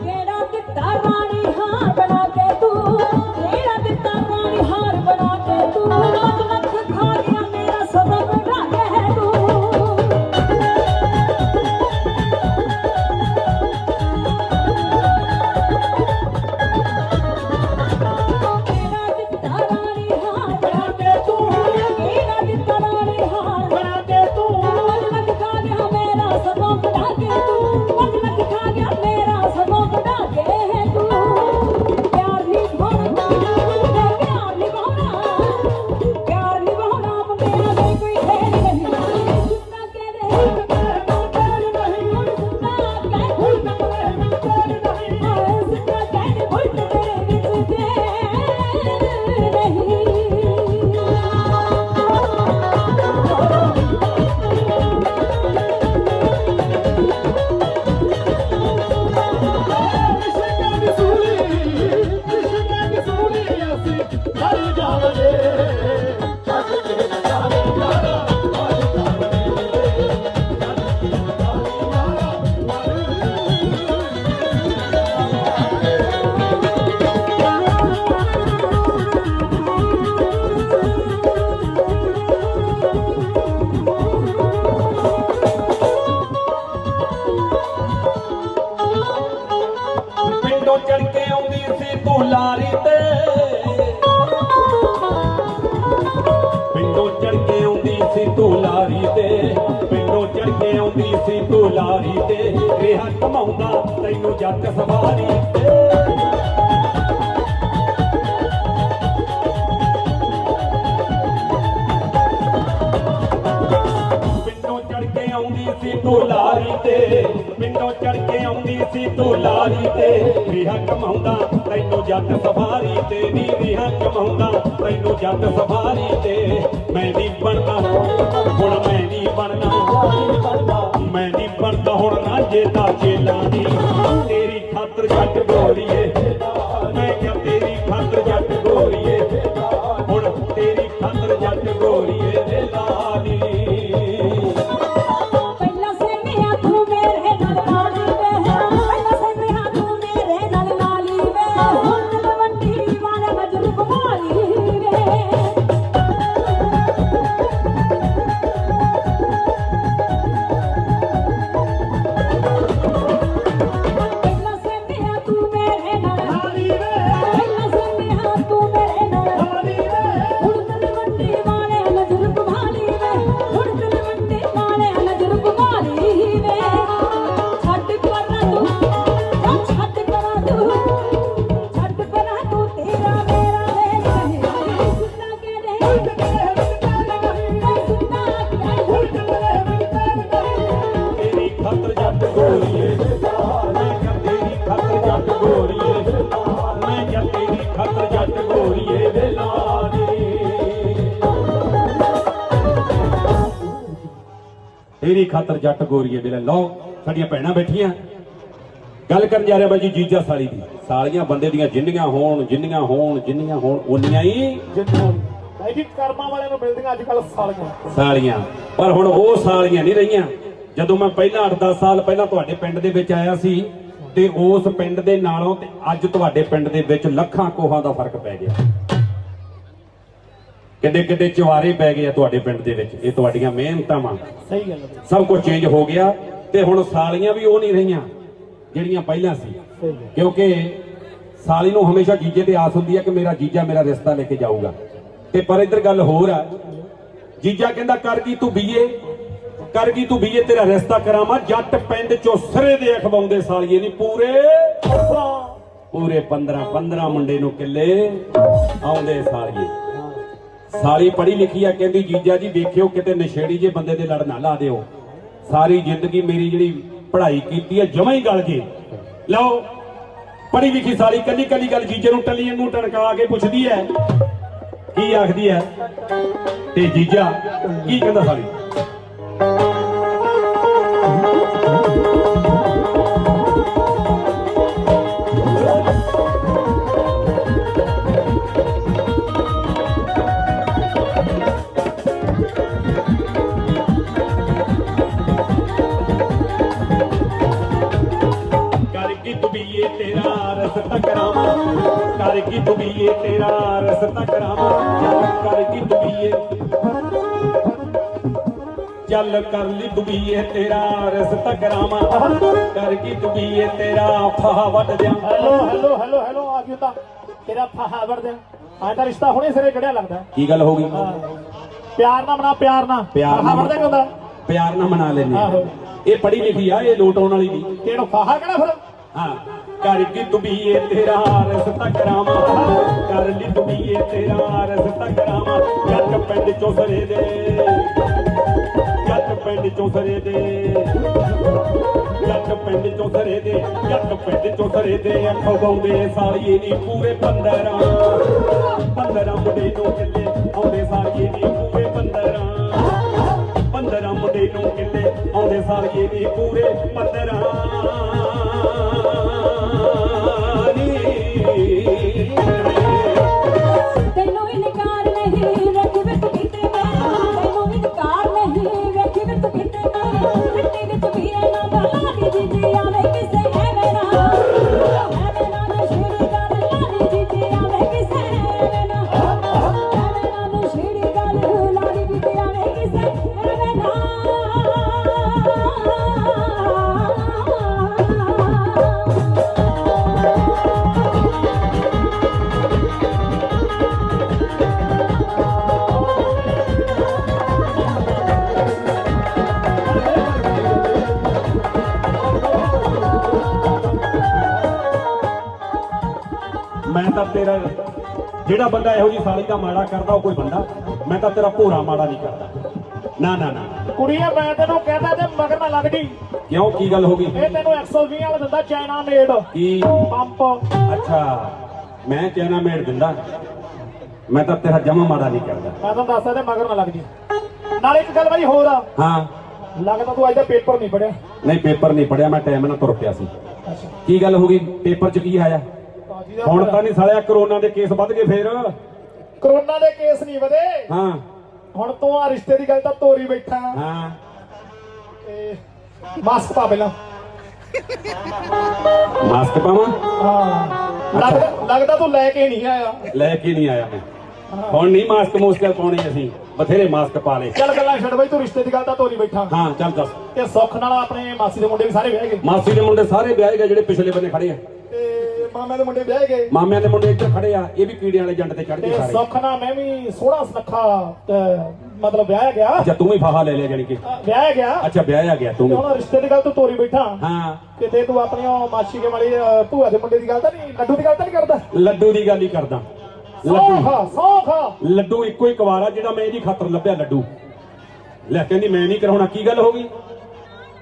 ਕਿਹੜਾ ਦਿੱਤਾ ਰਾਣੀ ਹਾਰ ਬਣਾ ਕੇ ਤੂੰ ਕਿਹੜਾ ਦਿੱਤਾ ਰਾਣੀ ਹਾਰ ਬਣਾ ਕੇ ਤੂੰ ਲੱਖ ਲੱਖ ਖਾ ਗਿਆ ਮੇਰਾ ਸਬਰ ਬਣਾ ਕੇ ਤੂੰ ਕਿਹੜਾ ਦਿੱਤਾ ਰਾਣੀ ਹਾਰ ਬਣਾ ਕੇ ਤੂੰ ਕਿਹੜਾ ਦਿੱਤਾ ਰਾਣੀ ਹਾਰ ਬਣਾ ਕੇ ਤੂੰ ਲੱਖ ਲੱਖ ਖਾ ਗਿਆ ਮੇਰਾ ਸਬਰ ਬਣਾ ਕੇ ਤੂੰ ਲੱਖ ਲੱਖ ਖਾ ਗਿਆ ਮੇਰਾ ਸਬਰ ਬਣਾ ਕੇ ਤੂੰ ਪਿਆਰ ਨਹੀਂ ਭਾਉਣਾ ਪਿਆਰ ਨਹੀਂ ਭਾਉਣਾ ਪਿਆਰ ਨਹੀਂ ਭਾਉਣਾ ਮੇਰਾ ਦੇ ਕੋਈ ਠਹਿਰ ਨਹੀਂ ਸੁਣਨਾ ਕਹਿ ਦੇ ਸੁਣਨਾ ਕਹਿ ਦੇ ਸੁਣਨਾ ਕਹਿ ਦੇ ਭੁੱਲ ਤੇਰੇ ਵਿੱਚ ਦੇ ਨਹੀਂ ਪਿੰਡੋਂ ਚੜ ਕੇ ਆਉਂਦੀ ਸੀ ਤੂੰ ਲਾਰੀ ਤੇ ਪਿੰਡੋਂ ਚੜ ਕੇ ਆਉਂਦੀ ਸੀ ਤੂੰ ਲਾਰੀ ਤੇ ਪਿੰਡੋਂ ਚੜ ਕੇ ਆਉਂਦੀ ਸੀ ਤੂੰ ਲਾਰੀ ਤੇ ਰਿਹਾ ਕਮਾਉਂਦਾ ਤੈਨੂੰ ਜੱਟ ਸਵਾਰੀ ਤੇ ਪਿੰਡੋਂ ਚੜ ਕੇ ਆਉਂਦੀ ਸੀ ਤੂੰ ਲਾਰੀ ਤੇ ਪਿੰਡੋਂ ਚੜ ਕੇ ਆਉਂਦੀ ਸੀ ਤੂੰ ਲਾਰੀ ਤੇ ਰਿਹਾ ਕਮਾਉਂਦਾ ਤੈਨੂੰ ਜੱਟ ਸਫਾਰੀ ਤੇ ਨੀ ਰਿਹਾ ਕਮਾਉਂਦਾ ਤੈਨੂੰ ਜੱਟ ਸਫਾਰੀ ਤੇ ਮੈਂ ਨਹੀਂ ਬਣਦਾ ਹੁਣ ਮੈਂ ਨਹੀਂ ਬਣਨਾ ਮੈਂ ਨਹੀਂ ਬਣਦਾ ਹੁਣ ਰਾਂਝੇ ਦਾ ਚੇਲਾ ਨੀ ਤੇਰੀ ਖਾਤਰ ਜੱਟ ਗੋਰੀਏ ਮੈਂ ਕਿਹਾ ਤੇਰੀ ਖਾਤਰ ਜੱਟ ਗੋਰੀਏ ਹੁਣ ਤੇਰੀ ਖਾਤਰ ਜੱਟ ਗੋਰੀਏ ਦੇ ਲਾਲੀ ਪਹਿਲਾਂ ਸੇਵਿਆ ਤੂੰ ਮੇਰੇ ਨਾਲ ਲਾਲੀ ਵੇ ਪਹਿਲਾਂ ਸੇਵਿਆ ਤੂੰ ਮੇਰੇ ਨਾਲ ਲਾਲੀ ਵੇ ਹੁਣ ਤਲਵੰਡੀ ਵਾਲਾ ਨਜ਼ਰ ਘੁਮਾਲੀ ਵੇ ਪਹਿਲਾਂ ਸੇਵਿਆ ਤੂੰ ਮੇਰੇ ਨਾਲ ਲਾਲੀ ਵੇ ਪਹਿਲਾਂ ਸੇਵਿਆ ਤੂੰ ਮੇਰੇ ਨਾਲ ਲਾਲੀ ਵੇ ਹੁਣ ਤਲਵੰਡੀ ਵਾਲੇ ਨਜ਼ਰ ਘੁਮਾਲੀ ਵੇ ਹੁਣ ਤਲਵੰਡੀ ਵਾਲੇ ਨਜ਼ਰ ਘੁਮਾਲੀ ਵੇ ਛੱਡ ਪਰਾਂ ਤੂੰ ਛੱਡ ਪਰਾਂ ਤੂੰ ਛੱਡ ਪਰਾਂ ਤੂੰ ਤੇਰਾ ਮੇਰਾ ਵੇ ਨਹੀਂ ਸੁਣਨਾ ਕਹਿ ਦੇ ਸੁਣਨਾ ਤੇਰੀ ਖਾਤਰ ਜੱਟ ਗੋਰੀਏ ਮੈਂ ਕਿਹਾ ਤੇਰੀ ਖਾਤਰ ਜੱਟ ਗੋਰੀਏ ਮੈਂ ਕਿਹਾ ਤੇਰੀ ਖਾਤਰ ਜੱਟ ਗੋਰੀਏ ਵੇ ਲਾਲੀ ਤੇਰੀ ਖਾਤਰ ਜੱਟ ਗੋਰੀਏ ਵੇ ਲਓ ਸਾਡੀਆਂ ਭੈਣਾਂ ਬੈਠੀਆਂ ਗੱਲ ਕਰਨ ਜਾ ਰਿਹਾ ਬਾਈ ਜੀ ਜੀਜਾ ਸਾਲੀ ਦੀ ਸਾਲੀਆਂ ਬੰਦੇ ਦੀਆਂ ਜਿੰਨੀਆਂ ਹੋਣ ਉਨੀਆਂ ਹੀ ਭਾਈ ਜੀ ਕਰਮਾਂ ਵਾਲਿਆਂ ਨੂੰ ਮਿਲਦੀਆਂ ਅੱਜ ਕੱਲ ਸਾਲੀਆਂ ਸਾਲੀਆਂ ਪਰ ਹੁਣ ਉਹ ਸਾਲੀਆਂ ਨਹੀਂ ਰਹੀਆਂ ਜਦੋਂ ਮੈਂ ਪਹਿਲਾਂ 8-10 ਸਾਲ ਪਹਿਲਾਂ ਤੁਹਾਡੇ ਪਿੰਡ ਦੇ ਵਿੱਚ ਆਇਆ ਸੀ ਤੇ ਉਸ ਪਿੰਡ ਦੇ ਨਾਲੋਂ ਤੇ ਅੱਜ ਤੁਹਾਡੇ ਪਿੰਡ ਦੇ ਵਿੱਚ ਲੱਖਾਂ ਕੋਹਾਂ ਦਾ ਫਰਕ ਪੈ ਗਿਆ ਕਿਤੇ ਕਿਤੇ ਚਵਾਰੇ ਪੈ ਗਏ ਆ ਤੁਹਾਡੇ ਪਿੰਡ ਦੇ ਵਿੱਚ ਇਹ ਤੁਹਾਡੀਆਂ ਮਿਹਨਤਾਂ ਵਾਂ ਸਹੀ ਗੱਲ ਹੈ ਸਭ ਕੁਝ ਚੇਂਜ ਹੋ ਗਿਆ ਤੇ ਹੁਣ ਸਾਲੀਆਂ ਵੀ ਉਹ ਨਹੀਂ ਰਹੀਆਂ ਜਿਹੜੀਆਂ ਪਹਿਲਾਂ ਸੀ ਸਹੀ ਗੱਲ ਕਿਉਂਕਿ ਸਾਲੀ ਨੂੰ ਹਮੇਸ਼ਾ ਜੀਜੇ ਤੇ ਆਸ ਹੁੰਦੀ ਹੈ ਕਿ ਮੇਰਾ ਜੀਜਾ ਮੇਰਾ ਰਿਸ਼ਤਾ ਲੈ ਕੇ ਜਾਊਗਾ ਤੇ ਪਰ ਇੱਧਰ ਗੱਲ ਹੋਰ ਆ ਜੀਜਾ ਕਹਿੰਦਾ ਕਰ ਗਈ ਤੂੰ ਬੀਏ ਤੇਰਾ ਰਿਸ਼ਤਾ ਕਰਾਵਾਂ ਜੱਟ ਪਿੰਡ ਚੋਂ ਸਰੇ ਦੇ ਅਖਵਾਉਂਦੇ ਸਾਲੀਏ ਨਹੀਂ ਪੂਰੇ 15 ਮੁੰਡੇ ਨੂੰ ਕਿੱਲੇ ਆਉਂਦੇ ਸਾਲੀਏ ਸਾਲੀ ਪੜ੍ਹੀ ਲਿਖੀ ਆ ਕਹਿੰਦੀ ਜੀਜਾ ਜੀ ਵੇਖਿਓ ਕਿਤੇ ਨਸ਼ੇੜੀ ਜੇ ਬੰਦੇ ਦੇ ਲੜ ਨਾ ਲਾ ਦਿਓ ਸਾਰੀ ਜ਼ਿੰਦਗੀ ਮੇਰੀ ਜਿਹੜੀ ਪੜ੍ਹਾਈ ਕੀਤੀ ਹੈ ਜਮਾਂ ਹੀ ਗਲ ਜੇ ਲਓ ਪੜ੍ਹੀ ਲਿਖੀ ਸਾਲੀ ਕੱਲੀ ਗੱਲ ਜੀਜੇ ਨੂੰ ਟੱਲੀ ਵਾਂਗੂ ਟਣਕਾ ਕੇ ਪੁੱਛਦੀ ਹੈ ਕੀ ਆਖਦੀ ਹੈ ਤੇ ਜੀਜਾ ਕੀ ਕਹਿੰਦਾ ਸਾਲੀ तेरा रस्ता करामा कर की दुबीए तेरा रस्ता करामा कर की दुबीए चल कर ली दुबीए तेरा रस्ता करामा कर की दुबीए तेरा फाहा वट दिया ਹੈਲੋ ਹੈਲੋ ਹੈਲੋ ਹੈਲੋ ਆ ਗਿਓ ਤਾਂ ਤੇਰਾ ਫਾਹਾ ਵੜ ਦੇ ਆ ਤਾਂ ਰਿਸ਼ਤਾ ਹੁਣੇ ਸਿਰੇ ਚੜਿਆ ਲੱਗਦਾ की गल होगी ਪਿਆਰ ਨਾਲ ਬਣਾ ਪਿਆਰ ਨਾਲ ਪਿਆਰ ਨਾਲ। ਫਾਹਾ ਵੜਦਾ ਕਿਉਂ ਹੁੰਦਾ प्यार ना मना लेने आहो। ये पढ़ी लिखी आ ये लोट आने वाली नहीं ਕਿਹੜਾ ਫਾਹਾ ਕਿਹੜਾ ਫਿਰ हाँ कर की दुबीए तेरा रस्ता करामा कर ली दुबीए तेरा रस्ता करामा जट पिंड चौसरे दे जट पिंड चौसरे दे जट पिंड चौसरे दे जट पिंड चौसरे दे खवाउंदे सालिए नी पूरे 15 मुंडे नूं किल्ले आउंदे सालिए नी पूरे 15 मुंडे नूं किल्ले आउंदे सालिए नी पूरे 15 ਤੈਨੂੰ ਇਨਕਾਰ ਨਹੀਂ ਵੇਖੀ ਵਿੱਚ ਕਿਤੇ ਮੈਂ ਤੈਨੂੰ ਇਨਕਾਰ ਨਹੀਂ ਵੇਖੀ ਵਿੱਚ ਕਿਤੇ ਮੈਂ ਮਿੱਟੀ ਵਿੱਚ ਵੀ ਨਾ ਬਾਲਾ ਦੀ ਜੀ ਆਵੇ ਕਿਸੇ ਐਵੇਂ ਨਾ ਛੇੜੀ ਗੱਲ ਲਾਦੀ ਜੀ ਆਵੇ ਕਿਸੇ ਐਵੇਂ ਨਾ ਛੇੜੀ ਗੱਲ ਲਾਦੀ ਜੀ ਆਵੇ ਕਿਸੇ ਐਵੇਂ ਨਾ मैं तो तेरा जेड़ा बंदा ਇਹੋ जी साली का माड़ा करता वो कोई बंदा मैं तो तेरा भोरा माड़ा नहीं करता ना ना ना ਕੁੜੀਏ ਮੈਂ ਤੈਨੂੰ ਕਹਿੰਦਾ ਤੇ ਮਗਰ ਨਾ ਲੱਗ ਜੀ क्यों की गल होगी ਇਹ ਤੈਨੂੰ 120 ਵਾਲਾ ਦਿੰਦਾ ਚਾਈਨਾ ਮੇਡ की ਪੰਪ अच्छा मैं चाइना मेड दिंदा मैं तो तेरा जमा माड़ा नहीं करता ਮੈਂ ਤੁਹਾਨੂੰ ਦੱਸਦਾ ਤੇ ਮਗਰ ਨਾ ਲੱਗ ਜੀ ਨਾਲੇ ਇੱਕ ਗੱਲ ਬਾਈ ਹੋਰ ਆ हाँ ਲੱਗਦਾ ਤੂੰ ਅੱਜ ਦਾ ਪੇਪਰ ਨਹੀਂ ਪੜਿਆ नहीं पेपर नहीं पढ़िया मैं टाइम ਨਾਲ ਤੁਰ ਪਿਆ ਸੀ ਅੱਛਾ ਕੀ ਗੱਲ ਹੋ ਗਈ ਪੇਪਰ 'ਚ ਕੀ ਆਇਆ ਬਾਜੀ ਦਾ ਹੁਣ ਤਾਂ ਨਹੀਂ ਸਾਲਿਆ ਕਰੋਨਾ ਦੇ ਕੇਸ ਵੱਧ ਗਏ ਫੇਰ ਕਰੋਨਾ ਦੇ ਕੇਸ ਨਹੀਂ ਵਧੇ ਹਾਂ ਹੁਣ ਤੂੰ ਆ ਰਿਸ਼ਤੇ ਦੀ ਗੱਲ ਤਾਂ ਤੋਰੀ ਬੈਠਾ ਹਾਂ ਤੇ ਮਾਸਕ ਪਾ ਪਹਿਲਾਂ ਮਾਸਕ ਪਾਵਾਂ ਹਾਂ ਲੱਗਦਾ ਤੂੰ ਲੈ ਕੇ ਨਹੀਂ ਆਇਆ ਲੈ ਕੇ ਨਹੀਂ ਆਇਆ ਮੈਂ ਹੁਣ ਨਹੀਂ ਮਾਸਕ ਮੂਸਕ ਪਾਉਣੇ ਅਸੀਂ ਬਥੇਰੇ ਮਾਸਕ ਪਾ ਲਏ ਚੱਲ ਗੱਲਾਂ ਛੱਡ ਬਈ ਤੂੰ ਰਿਸ਼ਤੇ ਦੀ ਗੱਲ ਤਾਂ ਤੋਰੀ ਬੈਠਾ ਹਾਂ ਚੱਲ ਦੱਸ ਤੇ ਸੁੱਖ ਨਾਲ ਆਪਣੇ ਮਾਸੀ ਦੇ ਮੁੰਡੇ ਵੀ ਸਾਰੇ ਵਿਆਹ ਗਏ ਮਾਸੀ ਦੇ ਮੁੰਡੇ ਸਾਰੇ ਵਿਆਹੇ ਗਏ ਜਿਹੜੇ ਪਿਛਲੇ ਬੰਨੇ ਖੜੇ ਆ ਤੇ ਮਾਮਿਆਂ ਦੇ ਮੁੰਡੇ ਵਿਆਹ ਗਏ ਮਾਮਿਆਂ ਦੇ ਮੁੰਡੇ ਇੱਧਰ ਖੜੇ ਆ ਇਹ ਵੀ ਕੀੜਿਆਂ ਵਾਲੇ ਜੰਡ ਤੇ ਚੜ ਤੇ ਗਏ ਸਾਰੇ ਸੁੱਖ ਨਾਲ ਮੈਂ ਵੀ ਸੋਹਣਾ ਸੁਨੱਖਾ ਤੇ ਮਤਲਬ ਵਿਆਹ ਗਿਆ ਅੱਛਾ ਤੂੰ ਵੀ ਫਾਹਾ ਲੈ ਲਿਆ ਜਾਣੀ ਕਿ ਵਿਆਹ ਗਿਆ ਅੱਛਾ ਵਿਆਹਿਆ ਗਿਆ ਤੂੰ ਤੇ ਵੀ ਹੁਣ ਰਿਸ਼ਤੇ ਦੀ ਗੱਲ ਤੋਂ ਤੋਰੀ ਬੈਠਾ ਹਾਂ ਕਿਤੇ ਤੂੰ ਆਪਣੀ ਉਹ ਮਾਸੀ ਕੇ ਵਾਲੀ ਭੂਆ ਦੇ ਮੁੰਡੇ ਦੀ ਗੱਲ ਤਾਂ ਨਹੀਂ ਲੱਡੂ ਦੀ ਗੱਲ ਤਾਂ ਨਹੀਂ ਕਰਦਾ ਲੱਡੂ ਦੀ ਗੱਲ ਹੀ ਕਰਦਾ ਸੌਖਾ ਲੱਡੂ ਇੱਕੋ ਹੀ ਕੁਵਾਰਾ ਜਿਹੜਾ ਮੈਂ ਇਹਦੀ ਖਾਤਰ ਲੱਭਿਆ ਲੱਡੂ ਲੈ ਕਹਿੰਦੀ ਮੈਂ ਨਹੀਂ ਕਰਾਉਣਾ ਕੀ ਗੱਲ ਹੋ ਗਈ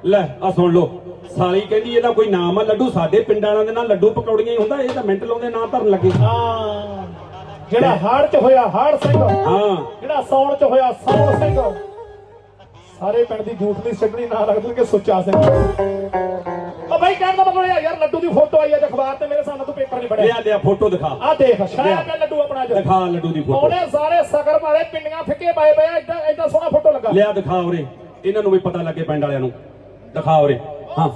ਲੈ ਆ ਸੁਣ ਲਓ ਸਾਲੀ ਕਹਿੰਦੀ ਇਹਦਾ ਕੋਈ ਨਾਮ ਆ ਲੱਡੂ ਸਾਡੇ ਪਿੰਡ ਵਾਲਿਆਂ ਦੇ ਨਾਲ ਲੱਡੂ ਪਕੌੜੀਆਂ ਹੀ ਹੁੰਦਾ ਇਹ ਤਾਂ ਮਿੰਟ ਲਾਉਂਦੇ ਨਾਂ ਧਰਨ ਲੱਗੇ ਹਾਂ ਜਿਹੜਾ ਹਾੜ ਚ ਹੋਇਆ ਹਾੜ ਸਿੰਘ ਹਾਂ ਜਿਹੜਾ ਸੌਣ ਚ ਹੋਇਆ ਸੌਣ ਸਿੰਘ ਸਾਰੇ ਪਿੰਡ ਦੀ ਜੂਠ ਦੀ ਛੱਡਣੀ ਨਾ ਲੱਗਦੀ ਕਿ ਸੁੱਚਾ ਸਿੰਘ ਉਹ ਭਾਈ ਕਹਿਣ ਦਾ ਮਤਲਬ ਇਹ ਯਾਰ ਲੱਡੂ ਦੀ ਫੋਟੋ ਆਈ ਅੱਜ ਅਖਬਾਰ ਤੇ ਮੇਰੇ ਸਾਹਮਣੇ ਤੂੰ ਪੇਪਰ ਨਹੀਂ ਪੜਿਆ ਲਿਆ ਫੋਟੋ ਦਿਖਾ ਆ ਦੇਖ ਸ਼ਾਇਦ ਇਹ ਲੱਡੂ ਆਪਣਾ ਅੱਜ ਦਿਖਾ ਲੱਡੂ ਦੀ ਫੋਟੋ ਉਹਨੇ ਸਾਰੇ ਸਗਰ ਵਾਲੇ ਪਿੰਡੀਆਂ ਫਿੱਕੇ ਪਾਏ ਪਏ ਏਦਾਂ ਏਦਾਂ ਸੋਹਣਾ ਫੋਟੋ ਲੱਗਾ ਲਿਆ ਦਿਖਾ ਉਰੇ ਇਹਨਾਂ ਨੂੰ ਵੀ ਪਤਾ ਲੱਗੇ ਪਿੰਡ ਵਾਲਿਆਂ ਨੂੰ ਦਿਖਾ ਉਰੇ ਹਾਂ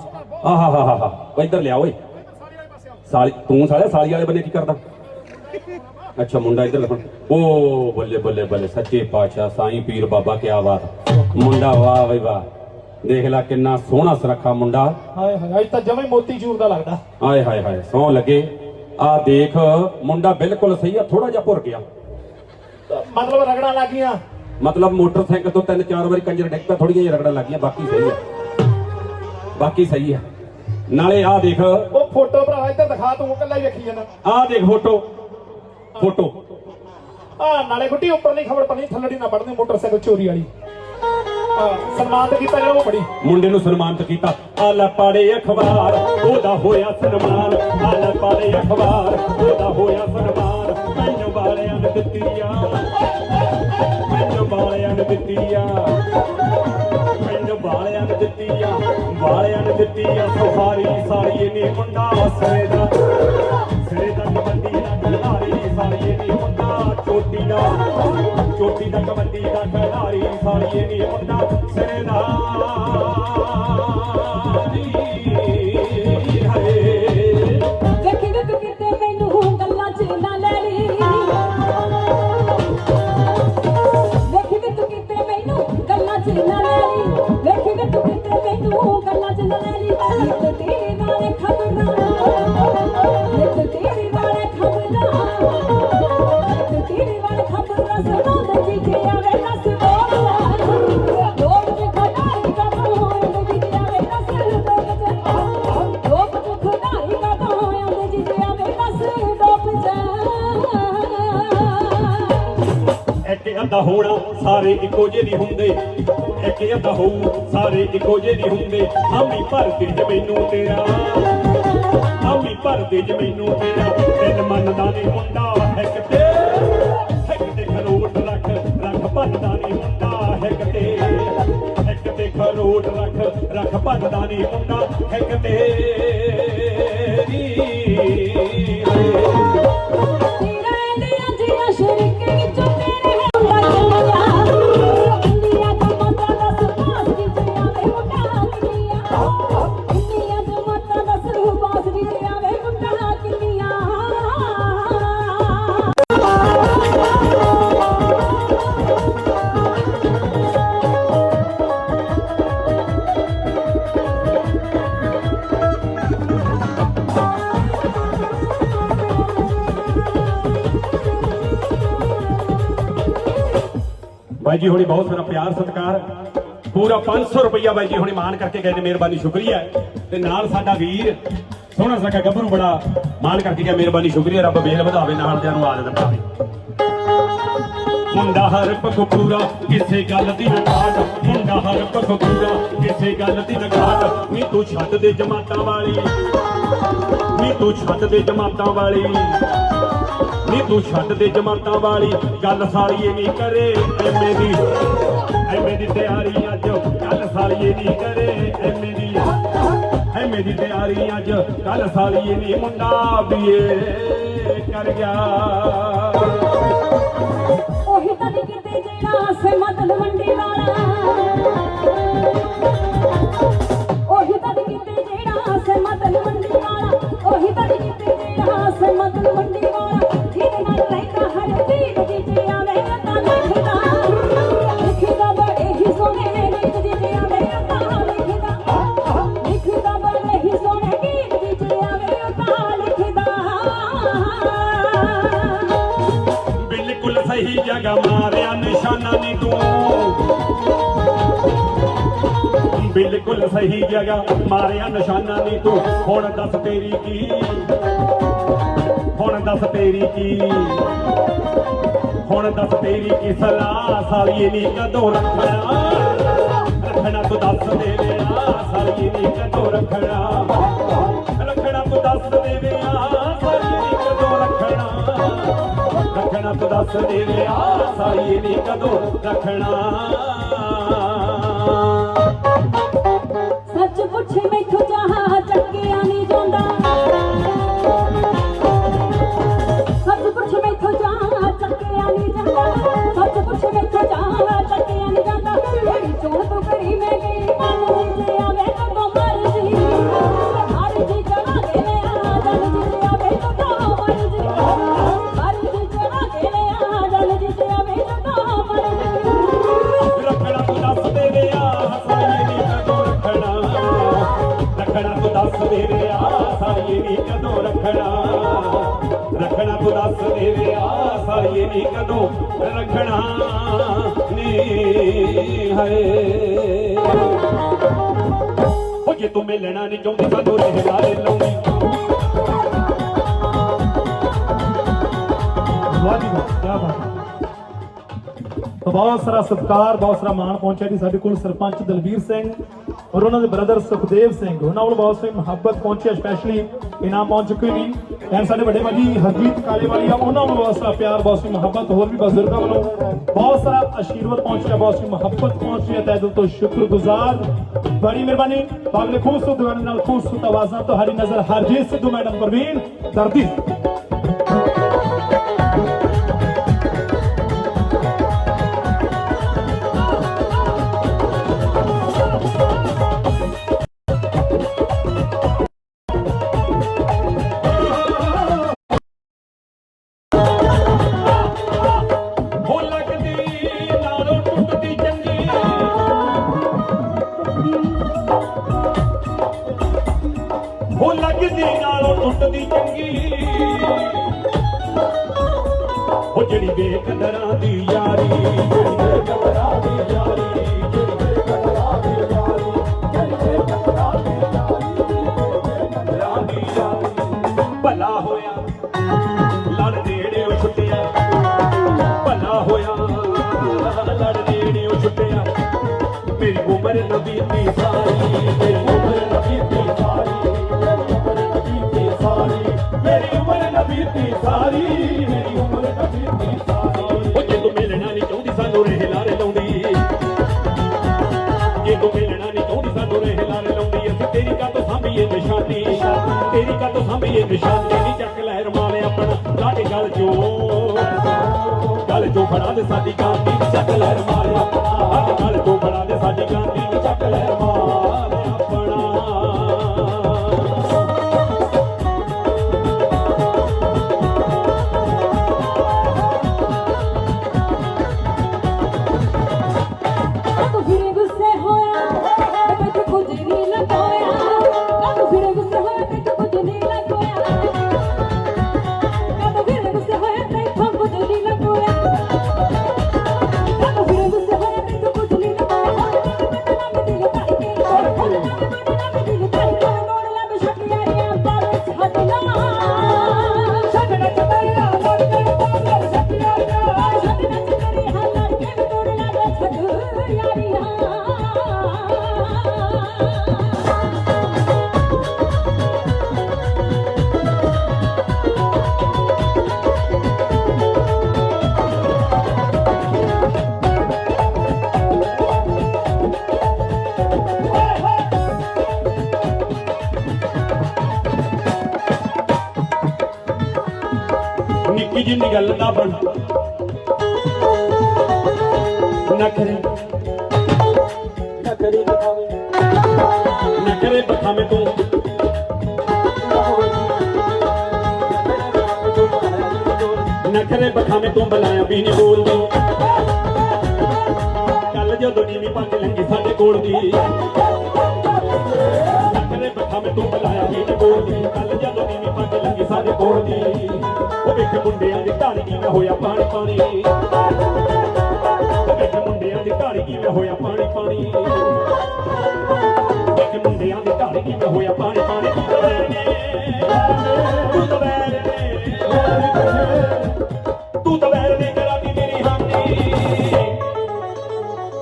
ਆਹਾ ਇੱਧਰ ਲਿਆ ਓਏ ਸਾਲੀ ਤੂੰ ਸਾਲਿਆ ਸਾਲੀ ਵਾਲੇ ਬੰਨੇ ਕੀ ਕਰਦਾ ਅੱਛਾ ਮੁੰਡਾ ਇੱਧਰ ਲਿਖਣ ਓ ਬੱਲੇ ਬੱਲੇ ਬੱਲੇ ਸੱਚੇ ਪਾਤਸ਼ਾਹ ਸਾਈਂ ਪੀਰ ਬਾਬਾ ਕੀ ਬਾਤ ਮੁੰਡਾ ਵਾਹ ਬਈ ਵਾਹ ਦੇਖ ਲੈ ਕਿੰਨਾ ਸੋਹਣਾ ਸੁਰੱਖਾ ਮੁੰਡਾ ਹਾਏ ਹਾਏ ਅੱਜ ਤਾਂ ਜਮੇ ਮੋਤੀ ਚੂਰ ਦਾ ਲੱਗਦਾ ਆਏ ਹਾਏ ਹਾਏ ਸੌ ਲੱਗੇ ਆ ਦੇਖ ਮੁੰਡਾ ਬਿਲਕੁਲ ਸਹੀ ਆ ਥੋੜਾ ਜਿਹਾ ਭੁਰ ਗਿਆ ਮਤਲਬ ਰਗੜਾਂ ਲੱਗੀਆਂ ਮਤਲਬ ਮੋਟਰਸਾਈਕਲ ਤੋਂ 3-4 ਵਾਰੀ ਕੰਜਰ ਡਿੱਗ ਪਿਆ ਥੋੜੀਆਂ ਜਿਹੀਆਂ ਰਗੜਾਂ ਲੱਗੀਆਂ ਬਾਕੀ ਸਹੀ ਆ ਬਾਕੀ ਸਹੀ ਆ ਨਾਲੇ ਆ ਦੇਖ ਉਹ ਫੋਟੋ ਭਰਾ ਇੱਧਰ ਦਿਖਾ ਤੂੰ ਇਕੱਲਾ ਹੀ ਵੇਖੀ ਜਾਂਦਾ ਆ ਦੇਖ ਫੋਟੋ ਆ ਨਾਲੇ ਗੁੱਡੀ ਉੱਪਰ ਨਹੀਂ ਖਬਰ ਪਣੀ ਥੱਲੜੀ ਨਾ ਪੜਨੀ ਮੋਟਰਸਾਈਕਲ ਚੋਰੀ ਵਾਲੀ ਸਨਮਾਨਿਤ ਕੀਤਾ ਜਿਹੜਾ ਉਹ ਬੜੀ ਮੁੰਡੇ ਨੂੰ ਸਨਮਾਨਿਤ ਕੀਤਾ ਆ ਲੈ ਪਾੜੇ ਅਖਬਾਰ ਉਹਦਾ ਹੋਇਆ ਸਨਮਾਨ ਆ ਲੈ ਪਾੜੇ ਅਖਬਾਰ ਉਹਦਾ ਹੋਇਆ ਸਨਮਾਨ ਮੈਨੂੰ ਵਾਲਿਆਂ ਨੇ ਦਿੱਤੀਆਂ ਮੈਨੂੰ ਵਾਲਿਆਂ ਨੇ ਦਿੱਤੀਆਂ ਮੈਨੂੰ ਵਾਲਿਆਂ ਨੇ ਦਿੱਤੀਆਂ ਸਫਾਰੀ ਸਾਲੀਏ ਨੇ ਮੁੰਡਾ ਸਿਰੇ ਦਾ ਕਬੱਡੀ ਦਾ ਖਿਡਾਰੀ ਸਾਲੀਏ ਨੇ ਮੁੰਡਾ ਚੋਟੀ ਦਾ ਕਬੱਡੀ ਦਾ ਖਿਡਾਰੀ ਸਾਲੀਏ ਨੇ ਮੁੰਡਾ ਸਿਰੇ ਦਾ ਅੱਧਾ ਹੋਣਾ ਸਾਰੇ ਇੱਕੋ ਜਿਹੇ ਨਹੀਂ ਹੁੰਦੇ, ਇੱਕ ਅੱਧਾ ਹੋਊ ਸਾਰੇ ਇੱਕੋ ਜਿਹੇ ਨਹੀਂ ਹੁੰਦੇ। ਹਾਮੀ ਭਰਦੇ ਜੇ ਮੈਨੂੰ ਤੇਰਾ, ਹਾਮੀ ਭਰਦੇ ਜੇ ਮੈਨੂੰ ਤੇਰਾ, ਦਿਲ ਮੰਨਦਾ ਨਹੀਂ ਮੁੰਡਾ ਇੱਕ ਤੇ ਖਰੋਟ ਰੱਖ ਰੱਖ ਭੰਨਦਾ ਨਹੀਂ ਮੁੰਡਾ ਇੱਕ ਤੇ ਖਰੋਟ ਰੱਖ ਭੰਨਦਾ ਨਹੀਂ ਮੁੰਡਾ ਇੱਕ ਤੇਰੀ। ਤੇਰਾ ਇੰਡੀਆ ਜੀਆ ਸ਼ਰੀਕੇ ਵਿੱਚੋਂ ਤੇਰੇ ਹੁੰਦਾ ਚੱਲਿਆ, ਇੰਡੀਆ ਦਾ ਮਤਾ ਦੱਸ ਪਾਸ ਵਿੱਚ ਆਵੇ ਮੁੰਡਾ ਕਿੰਨੀਆਂ, ਇੰਡੀਆ ਦਾ ਮਤਾ ਦੱਸ ਪਾਸ ਵਿੱਚ ਆਵੇ ਮੁੰਡਾ ਕਿੰਨੀਆਂ। ਬਾਈ ਜੀ ਹੁਣੀ ਬਹੁਤ ਸਾਰਾ ਪਿਆਰ ਸਤਿਕਾਰ, ਪੂਰਾ 500 ਰੁਪਈਆ ਬਾਈ ਜੀ ਹੁਣੀ ਮਾਨ ਕਰਕੇ ਗਏ ਨੇ, ਮਿਹਰਬਾਨੀ ਸ਼ੁਕਰੀਆ। ਤੇ ਨਾਲ ਸਾਡਾ ਵੀਰ ਸੋਹਣਾ ਸਕਾ ਗੱਭਰੂ ਬੜਾ ਮਾਨ ਕਰਕੇ ਗਿਆ, ਮਿਹਰਬਾਨੀ ਸ਼ੁਕਰੀਆ। ਰੱਬ ਵੇਲ ਵਧਾਵੇ, ਨਾਲ ਦਿਆਂ ਨੂੰ ਆਦਤ ਪਾਵੇ। ਮੁੰਡਾ ਹਰ ਪੱਖ ਪੂਰਾ ਕਿਸੇ ਗੱਲ ਦੀ ਨਾ ਘਾਟ, ਮੁੰਡਾ ਹਰ ਪੱਖ ਪੂਰਾ ਕਿਸੇ ਗੱਲ ਦੀ ਨਾ ਘਾਟ। ਨੀ ਤੂੰ ਛੱਡ ਦੇ ਜਮਾਤਾਂ ਵਾਲੀ, ਨੀ ਤੂੰ ਛੱਡ ਦੇ ਜਮਾਤਾਂ ਵਾਲੀ, ਨੀ ਤੂੰ ਛੱਡ ਦੇ ਜਮਾਤਾਂ ਵਾਲੀ ਗੱਲ ਸਾਲੀਏ ਨਹੀਂ ਕਰੇ ਐਵੇਂ ਦੀ ਤਿਆਰੀ ਅੱਜ, ਕੱਲ ਸਾਲੀਏ ਨਹੀਂ ਕਰੇ ਐਵੇਂ ਦੀ ਤਿਆਰੀ ਅੱਜ, ਕੱਲ ਸਾਲੀਏ ਨਹੀਂ ਮੁੰਡਾ ਬੀਏ ਕਰ ਗਿਆ। ਉਹੀ ਤਾਂ ਨੀ ਕਿਤੇ ਜਿਹੜਾ ਸੇ ਮਤਲਬ ਮੰਡੀ ਵਾਲਾ, ਉਹੀ ਤਾਂ ਨੀ ਕਿਤੇ ਜਿਹੜਾ ਸੇ ਮਤਲਬ ਮੰਡੀ ਵਾਲਾ, ਉਹੀ ਤਾਂ ਨੀ ਕਿਤੇ ਜਿਹੜਾ ਸੇ ਮਤਲਬ ਮੰਡੀ ਵਾਲਾ। ਜਿਹਦੇ ਨਾਲ ਰਹਿੰਦਾ ਹਰ ਵੀਰ ਜੀ ਜੇ ਆਵੇ ਤਾਂ ਲਿਖਦਾ, ਲਿਖਦਾ ਬੜੇ ਹੀ ਸੋਹਣੇ ਗੀਤ ਜੀ ਜੇ ਆਵੇ ਤਾਂ ਲਿਖਦਾ, ਲਿਖਦਾ ਬੜੇ ਹੀ ਸੋਹਣੇ ਗੀਤ ਜੀ ਜੇ ਆਵੇ ਤਾਂ ਲਿਖਦਾ। ਬਿਲਕੁਲ ਸਹੀ ਜਗ੍ਹਾ ਮਾਰਿਆ ਨਿਸ਼ਾਨਾ ਨੀ ਤੂੰ, ਬਿਲਕੁਲ ਸਹੀ ਜਗ੍ਹਾ ਮਾਰਿਆ ਨਿਸ਼ਾਨਾ ਨੀ ਤੂੰ। ਹੁਣ ਦੱਸ ਤੇਰੀ ਕੀ, ਹੁਣ ਦੱਸ ਤੇਰੀ ਕੀ, ਹੁਣ ਦੱਸ ਤੇਰੀ ਕੀ ਸਲਾਹ ਸਾਲੀਏ ਨੀ ਕਦੋਂ ਰੱਖਣਾ, ਰੱਖਣਾ ਤੂੰ ਦੱਸ ਦੇ ਵਿਆ ਸਾਲੀਏ ਨੀ ਕਦੋਂ ਰੱਖਣਾ, ਰੱਖਣਾ ਤੂੰ ਦੱਸ ਦੇ ਵਿਆ ਸਾਲੀਏ ਨੀ ਕਦੋਂ ਰੱਖਣਾ, ਰੱਖਣਾ ਤੂੰ ਦੱਸ ਦੇ ਵਿਆ ਸਾਲੀਏ ਨੀ ਕਦੋਂ ਰੱਖਣਾ। ਸੱਚ ਪੁੱਛੇ ਮੈਥੋਂ ਚਾਹ ਚੱਕਿਆ ਨਹੀਂ ਜਾਂਦਾ, ਸੱਚ ਪੁੱਛੇ ਮੈਥੋਂ ਚਾਹ ਚੱਕਿਆ ਨਹੀਂ ਜਾਂਦਾ, ਸੱਚ ਪੁੱਛੇ ਮੈਥੋਂ ਚਾਹ ਚੱਕਿਆ ਨਹੀਂ ਜਾਂਦਾ। ਮੇਰੀ ਚੋਣ ਤੋਂ ਕਰੀ ਮੈਂ ਗਈ ਮਨ ਜੀ ਆਵੇ ਤਾਂ ਮਰਜ਼ੀ, ਮਰਜ਼ੀ ਚੜਾ ਕੇ ਲਿਆ ਜਲ ਜੀ ਆਵੇ ਤਾਂ ਮਰਜ਼ੀ, ਮਰਜ਼ੀ ਚੜਾ ਕੇ ਲਿਆ ਜਲ ਜੀ ਆਵੇ ਤਾਂ ਮਰਜ਼ੀ। ਰੱਖਣਾ ਤੂੰ ਦੱਸ ਦੇ ਵਿਆ ਸਾਲੀਏ ਨੀ ਕਦੋਂ ਰੱਖਣਾ, ਰੱਖਣਾ ਤੂੰ ਦੱਸ ਦੇ ਵਿਆ ਸਾਲੀਏ ਨੀ ਕਦੋਂ ਰੱਖਣਾ, ਰੱਖਣਾ ਤੂੰ ਦੱਸ ਦੇ ਵਿਆ ਸਾਲੀਏ ਨੀ ਕਦੋਂ ਰੱਖਣਾ ਨੀ ਹਾਏ। ਉਹ ਜੇ ਤੂੰ ਮਿਲਣਾ ਨਹੀਂ ਚਾਹੁੰਦੀ ਸਾਨੂੰ ਰਹਿਣਾ ਲੈ ਲਾਉਂਦੀ, ਵਾਹ ਜੀ ਵਾਹ, ਕੀ ਬਾਤ ਹੈ। तो बहुत सारा सत्कार, बहुत सारा मान पहुंचा जी साडे कोल सरपंच दलबीर सिंह और उन्होंने ब्रदर सुखदेव सिंह, उन्होंने कोल बहुत सारी मुहब्बत पहुंची, स्पैशली इनाम पहुंच चुके भी एंड साडे बड़े भाजी हरजीत काले वाली उन्होंने बहुत सारा प्यार, बहुत सी मुहब्बत, होर भी बजुर्गों वालों बहुत सारा आशीर्वाद पहुंचा, बहुत सी मुहब्बत पहुंची है। तहे दिल तो शुक्रगुजार, बड़ी मेहरबानी। अगले खूबसूरत गाने नाल खूबसूरत आवाज़ां तो हरी नजर हरजीत सिद्धू मैडम परवीन दर्दी। ਟੁੱਟਦੀ ਚੰਗੀ ਉਹ ਜਿਹੜੀ ਬੇਕਦਰਾਂ ਦੀ ਯਾਰੀ, ਜਿਹੜੀ ਬੇਕਦਰਾਂ ਦੀ ਯਾਰੀ, ਜਿਹੜੀ ਬੇਕਦਰਾਂ ਦੀ ਯਾਰੀ, ਜਿਹੜੀ ਬੇਕਦਰਾਂ ਦੀ ਯਾਰੀ, ਬੇਕਦਰਾਂ ਦੀ ਯਾਰੀ। ਭਲਾ ਹੋਇਆ ਲੜ ਨੇੜਿਓ ਛੁੱਟਿਆ, ਭਲਾ ਹੋਇਆ ਉਮਰ ਨਾ ਬੀਤੀ ਸਾਰੀ, ਮੇਰੀ ਉਮਰ ਨਾ ਬੀਤੀ ਸਾਰੀ, ਮੇਰੀ ਉਮਰ ਨਾ ਬੀਤੀ ਸਾਰੀ, ਮੇਰੀ ਉਮਰ ਨਾ ਬੀਤੀ ਸਾਰੀ, ਮੇਰੀ ਉਮਰ ਨਾ ਬੀਤੀ ਸਾਰੀ। ਉਹ ਜੇ ਤੂੰ ਮਿਲਣਾ ਨਹੀਂ ਚਾਹੁੰਦੀ ਸਾਨੂੰ ਰਹਿ ਲਾਰੇ ਲਾਉਂਦੀ, ਜੇ ਤੂੰ ਮਿਲਣਾ ਨਹੀਂ ਚਾਹੁੰਦੀ ਸਾਨੂੰ ਰਹਿ ਲਾਰੇ ਲਾਉਂਦੀ, ਅਸੀਂ ਤੇਰੀ ਕਾਤੋਂ ਸਾਂਭੀਏ ਨਿਸ਼ਾਨੀ, ਤੇਰੀ ਕਾਤੋਂ ਸਾਂਭੀਏ ਨਿਸ਼ਾਨੀ। ਨੀ ਚੱਕ ਲੈ ਰੁਮਾਲ ਆਪਣਾ ਲਾਗੇ ਗਲ ਚੋਂ ਫੜਾ ਦੇ ਸਾਡੀ ਗਾਂਧੀ, ਨੀ ਚੱਕ ਲੈ ਰੁਮਾਲ ਆਪਣਾ ਲਾਗੇ ਗਲ ਚੋਂ ਫੜਾ ਦੇ ਸਾਡੀ ਗਾਂਧੀ, ਨੀ ਚੱਕ ਲੈ ਰੁਮਾਲ ਆਪਣਾ। ਕਦੋਂ ਫਿਰੇ ਗੁੱਸੇ ਹੋਇਆ ਤੇ ਤੈਨੂੰ ਕੁਝ ਨਹੀਂ ਲਗਾਇਆ, ਕਦੋਂ ਫਿਰੇ ਗੁੱਸੇ ਹੋਇਆ ਤੇ ਤੈਨੂੰ ਕੁਝ ਨਹੀਂ ਲਗਾਇਆ, ਕਦੋਂ ਫਿਰੇ ਗੁੱਸੇ ਹੋਇਆ ਤੇ ਤੈਨੂੰ ਕੁਝ ਨਹੀਂ ਲਗਾਇਆ, ਕਦੋਂ ਫਿਰੇ ਗੁੱਸੇ ਹੋਇਆ ਤੇ ਤੈਨੂੰ ਕੁਝ ਨਹੀਂ ਲਗਾਇਆ। ਦਿਲ ਭਾਈ ਕੇ ਦਿਲ ਭਾਈ ਕੇ ਗੋੜ ਲੱਭ ਛੱਡ ਯਾਰੀਆਂ ਪਰ ਛੱਡ ਨਾ ਛੱਡਣਾ ਚਤਰਿਆ ਲੜ ਕੇ ਪਾਗਲ ਛੱਡ ਯਾਰੀਆਂ, ਛੱਡਣਾ ਚਤਰਿਆ ਲੜ ਕੇ ਗੋੜ ਲੱਭ ਛੱਡ ਯਾਰੀਆਂ। ਨਿੱਕੀ ਜਿੰਨੀ ਗੱਲ ਦਾ ਬਣ ਨਖਰੇ ਨਖਰੇ ਦਿਖਾਵੇ, ਨਖਰੇ ਬਖਾਵੇਂ ਤੂੰ ਨਖਰੇ ਬਖਾਵੇਂ ਤੂੰ ਬੁਲਾਇਆ ਵੀ ਨਹੀਂ ਬੋਲਦੀ, ਕੱਲ ਜਦੋਂ ਨੀਵੀਂ ਪੱਗ ਲੰਗੀ ਸਾਡੇ ਕੋਲ ਦੀ, ਨਖਰੇ ਬਖਾਵੇਂ ਤੂੰ ਬੁਲਾਇਆ ਵੀ ਨਹੀਂ ਬੋਲਦੀ, ਕੱਲ ਜਦੋਂ ਨੀਵੀਂ ਪੱਗ ਲੰਗੀ ਸਾਡੇ ਕੋਲ ਦੀ। ਉਹ ਵੇਖ ਮੁੰਡਿਆਂ ਦੀ ਢਾਣੀ ਕਿਵੇਂ ਹੋਇਆ ਪਾਣੀ ਪਾਣੀ, ਉਹ ਵੇਖ ਮੁੰਡਿਆਂ ਦੀ ਢਾਣੀ ਕਿਵੇਂ ਹੋਇਆ ਪਾਣੀ ਪਾਣੀ, ਵੇਖ ਮੁੰਡਿਆਂ ਦੀ ਢਾਣੀ ਕਿਵੇਂ ਹੋਇਆ ਪਾਣੀ ਪਾਣੀ। ਤੂੰ ਤਾਂ ਵੈਰ ਨੇ, ਤੂੰ ਤਾਂ ਵੈਰ ਨੇ ਕਰਾਤੀ ਮੇਰੀ ਹਾਨੀ,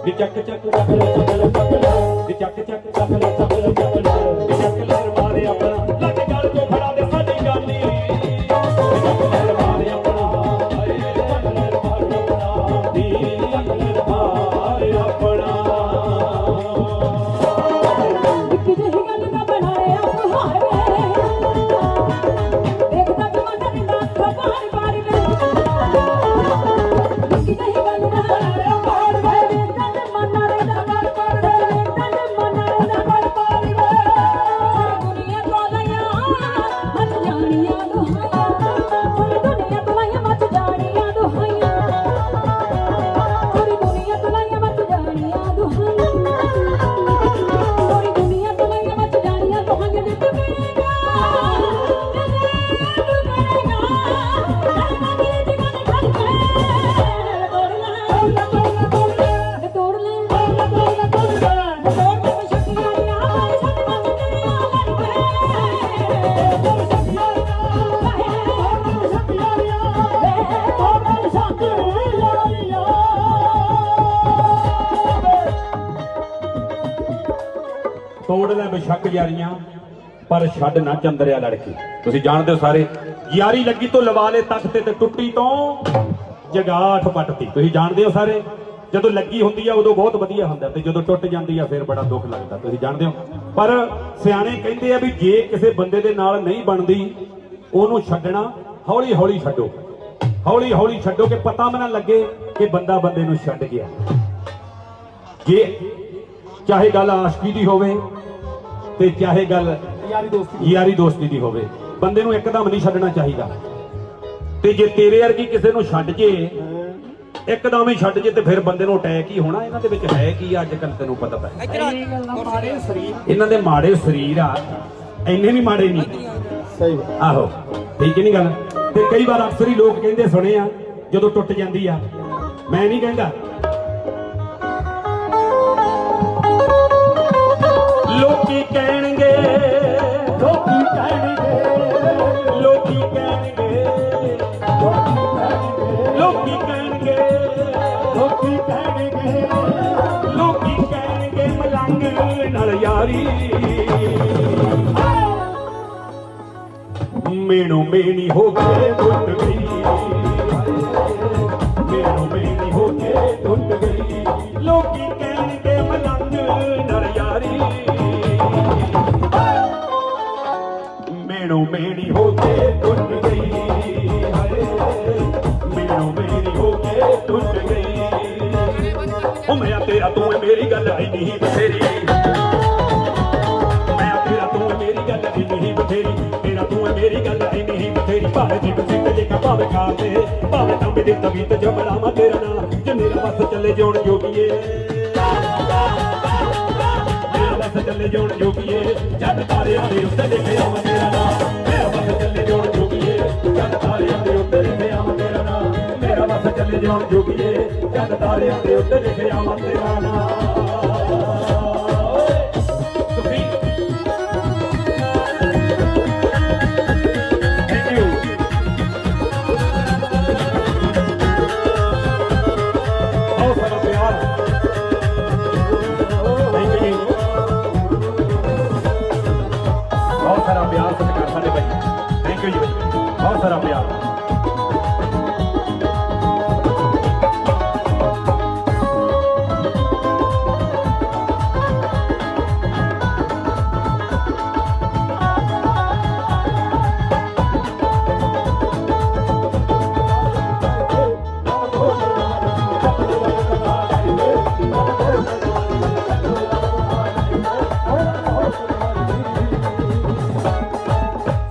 ਨੀ ਚੱਕ ਚੱਕ ਚੱਕ ਲੈ ਚੱਕ ਲੈ ਚੱਕ ਲੈ, ਨੀ ਚੱਕ ਚੱਕ ਚੱਕ ਲੈ ਚੱਕ ਲੈ ਚੱਕ ਲੈ, ਨੀ ਚੱਕ ਲੈ ਰਮਾਰੇ ਆਪਣਾ ਲੱਗ ਗਲ ਤੋਂ ਫੜਾ ਦੇ ਸਾਡੀ ਗਾਨੀ, ਨੀ ਚੱਕ ਲੈ ਰਮਾਰੇ ਆਪਣਾ ਹਾਏ ਚੱਕ ਲੈ ਰਮਾਰੇ ਆਪਣਾ, ਨੀ ਚੱਕ ਲੈ ਰਮਾਰੇ ਆਪਣਾ। ਇੱਕ ਜਿਹੀ ਗੱਲ ਦਾ ਬਣਾਇਆ ਹਾਰ ਵੇ, ਦੇਖਦਾ ਜਮਾਨਾ ਦਿੰਦਾ ਬਾਰ ਬਾਰ ਵੇ, ਇੱਕ ਜਿਹੀ ਗੱਲ ਦਾ ਬਣਾਇਆ ਹਾਰ ਵੇ, ਦੇਖਦਾ ਜਮਾਨਾ ਦਿੰਦਾ ਬਾਰ ਬਾਰ ਵੇ, ਦੇਖਦਾ ਜਮਾਨਾ ਦਿੰਦਾ ਬਾਰ ਬਾਰ ਵੇ। ਦੁਨੀਆ ਤੋਂ ਲਿਆ ਮੱਚ ਜਾਣੀਆਂ ਦੁਹਾਈਆਂ, ਪੂਰੀ ਦੁਨੀਆ ਤੋਂ ਲਿਆ ਮੱਚ ਜਾਣੀਆਂ ਦੁਹਾਈਆਂ, ਪੂਰੀ ਦੁਨੀਆ ਤੋਂ ਲਿਆ ਮੱਚ ਜਾਣੀਆਂ ਦੁਹਾਈਆਂ, ਪੂਰੀ ਦੁਨੀਆ ਤੋਂ ਲਿਆ ਮੱਚ ਜਾਣੀਆਂ ਦੁਹਾਈਆਂ। ਨੀ ਤੂੰ ਕਰੇਗਾ ਤੋੜ ਲੈ ਤੋੜ ਲੈ ਬੇਸ਼ੱਕ ਯਾਰੀਆਂ ਪਰ ਛੱਡ ਨਾ ਚੰਦਰਿਆ ਲੜਕੀ। ਤੁਸੀਂ ਜਾਣਦੇ ਹੋ ਸਾਰੇ, ਯਾਰੀ ਲੱਗੀ ਤੋਂ ਲਵਾ ਲੈ ਤਖਤੇ ਤੇ ਟੁੱਟੀ ਤੋਂ ਜਗਾਠ ਪੱਟਤੀ। ਤੁਸੀਂ ਜਾਣਦੇ ਹੋ ਸਾਰੇ, ਜਦੋਂ ਲੱਗੀ ਹੁੰਦੀ ਆ ਉਦੋਂ ਬਹੁਤ ਵਧੀਆ ਹੁੰਦਾ ਤੇ ਜਦੋਂ ਟੁੱਟ ਜਾਂਦੀ ਆ ਫਿਰ ਬੜਾ ਦੁੱਖ ਲੱਗਦਾ। ਤੁਸੀਂ ਜਾਣਦੇ ਹੋ, ਪਰ ਸਿਆਣੇ ਕਹਿੰਦੇ ਆ ਵੀ ਜੇ ਕਿਸੇ ਬੰਦੇ ਦੇ ਨਾਲ ਨਹੀਂ ਬਣਦੀ ਉਹਨੂੰ ਛੱਡਣਾ ਹੌਲੀ ਹੌਲੀ ਛੱਡੋ, ਹੌਲੀ ਹੌਲੀ ਛੱਡੋ ਕਿ ਪਤਾ ਵੀ ਨਾ ਲੱਗੇ ਕਿ ਬੰਦਾ ਬੰਦੇ ਨੂੰ ਛੱਡ ਗਿਆ। ਜੇ ਚਾਹੇ ਗੱਲ ਆਸ਼ਕੀ ਦੀ ਹੋਵੇ ਤੇ ਚਾਹੇ ਗੱਲ ਯਾਰੀ ਦੋਸਤੀ ਦੀ ਹੋਵੇ, ਬੰਦੇ ਨੂੰ ਇੱਕਦਮ ਨਹੀਂ ਛੱਡਣਾ ਚਾਹੀਦਾ। ਤੇ ਜੇ ਤੇਰੇ ਵਰਗੀ ਕਿਸੇ ਨੂੰ ਛੱਡ ਜੇ, ਇੱਕਦਮ ਹੀ ਛੱਡ ਜੇ, ਤੇ ਫਿਰ ਬੰਦੇ ਨੂੰ ਅਟੈਕ ਹੀ ਹੋਣਾ। ਇਹਨਾਂ ਦੇ ਵਿੱਚ ਹੈ ਕੀ ਅੱਜ ਕੱਲ ਤੈਨੂੰ ਪਤਾ ਤਾਂ ਇਹਨਾਂ ਦੇ ਮਾੜੇ ਸਰੀਰ ਆ, ਇੰਨੇ ਵੀ ਮਾੜੇ ਨਹੀਂ। ਸਹੀ ਆਹੋ ਠੀਕ ਨਹੀਂ ਗੱਲ। ਤੇ ਕਈ ਵਾਰ ਅਕਸਰ ਹੀ ਲੋਕ ਕਹਿੰਦੇ ਸੁਣੇ ਆ ਜਦੋਂ ਟੁੱਟ ਜਾਂਦੀ ਆ, ਮੈਂ ਨਹੀਂ ਕਹਿੰਦਾ, ਲੋਕੀ ਕਹਿਣਗੇ, ਲੋਕੀ ਕਹਿਣਗੇ, ਲੋਕੀ ਕਹਿਣਗੇ, ਲੋਕੀ ਕਹਿਣਗੇ, ਲੋਕੀ ਕਹਿਣਗੇ, ਲੋਕੀ ਕਹਿਣਗੇ ਮਲਾ यारी मेनू मेनी हो के टुट गई मेनू मेनी हो के टुट गई लोकी कहते मलंग नर यारी मेनू मेनी हो के टुट गई मेनू मेनी हो के टुट गई ओ मैं तेरा तू है मेरी गल आई नहीं बथेरी मैं तेरा तू है मेरी गल आई नहीं बथेरी तेरा तू है मेरी गल आई नहीं बथेरी भावे जिक सिंह लेखा भावे खाते भावे तंबे दे तबीत जमड़ा मा तेरा नाम जे मेरा बस चले जोन जोगीए मेरा बस चले जोन जोगीए जग तारे दे उत्ते लिखे आवा तेरा नाम मेरा बस चले जोन जोगीए जग तारे दे उत्ते लिखे आवा तेरा नाम मेरा बस चले जोन जोगीए जग तारे दे उत्ते लिखे आवा तेरा नाम सारा प्यार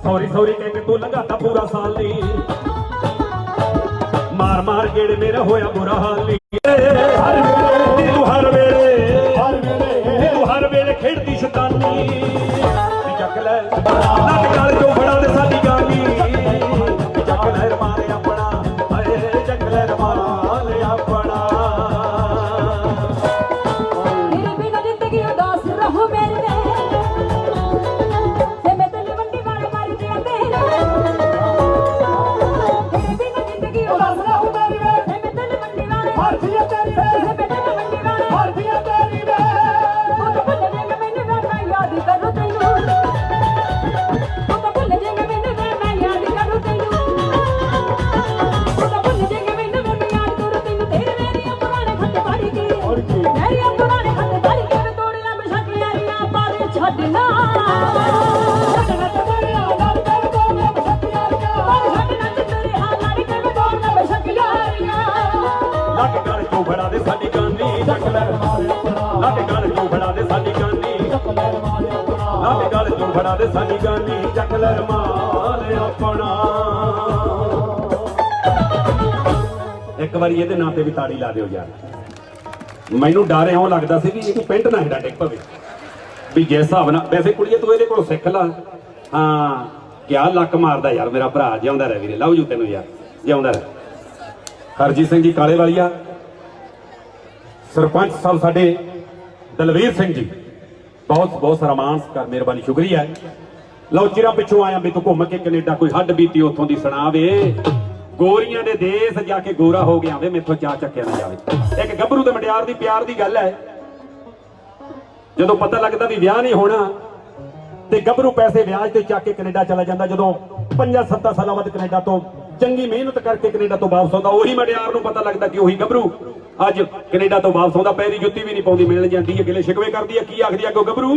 सॉरी सॉरी कह के तू लगाता पूरा साल नहीं मार मार गेड़े मेरा होया बुरा हाल नहीं हर वेले खेड़ती शतानी जग लै नट गल चो फड़ा दे साडी गानी जग लै रमाले अपना हाय जग लै रमाले अपना तेरे बिना जिंदगी उदास रहो मेरे बड़ा दे साडी गानी जग लै रमाल अपना एक बारी ਇਹਦੇ ਨਾਂ ਤੇ ਵੀ ਤਾੜੀ ਲਾ ਦਿਓ ਯਾਰ ਮੈਨੂੰ ਡਰ ਇਉਂ ਲੱਗਦਾ ਸੀ ਵੀ ਇਹ ਪਿੰਡ ਨਾ ਹਿੱਡਾ ਡਿੱਗ ਪਵੇ ਵੀ ਜਿਸ ਹਿਸਾਬ ਨਾਲ ਵੈਸੇ ਕੁੜੀਏ ਤੂੰ ਇਹਦੇ ਕੋਲੋਂ ਸਿੱਖ ਲਾ ਹਾਂ ਕਿਆ ਲੱਕ ਮਾਰਦਾ ਯਾਰ ਮੇਰਾ ਭਰਾ ਜਿਉਂਦਾ ਰਹਿ ਵੀਰੇ ਲਵ ਯੂ ਤੈਨੂੰ ਯਾਰ ਜਿਉਂਦਾ ਰਹਿ ਹਰਜੀਤ ਸਿੰਘ ਜੀ ਕਾਲੇ ਵਾਲੀਆ ਸਰਪੰਚ ਸਾਹਿਬ ਸਾਡੇ ਦਲਵੀਰ ਸਿੰਘ ਜੀ बहुत बहुत सारा मान सत्कार मेहरबानी शुक्रिया है लो चिरा पिछों आया मैं तो घूम के कनेडा कोई हड्ड बीती उतों की सुनावे गोरियां दे देश जाके गोरा हो गया वे मेथों चा चक्या ना जाए एक गभरू ते मुटियार दी प्यार दी गल है जदों पता लगदा भी विआह नहीं होना ते गभरू पैसे विआज ते चक के कनेडा चला जांदा जदों 5-7 साल बाद कनेडा तो चंगी मेहनत करके कनेडा तो वापस आउंदा ओही मुटियार नूं पता लगदा कि ओही गभरू ਅੱਜ ਕੈਨੇਡਾ ਤੋਂ ਵਾਪਸ ਆਉਂਦਾ ਪੈਰੀ ਜੁੱਤੀ ਵੀ ਨਹੀਂ ਪਾਉਂਦੀ ਮਿਲਣ ਜਾਂਦੀ ਹੈ ਗਿਲੇ ਸ਼ਿਕਵੇ ਕਰਦੀ ਹੈ ਕੀ ਆਖਦੀ ਅੱਗੋਂ ਗੱਭਰੂ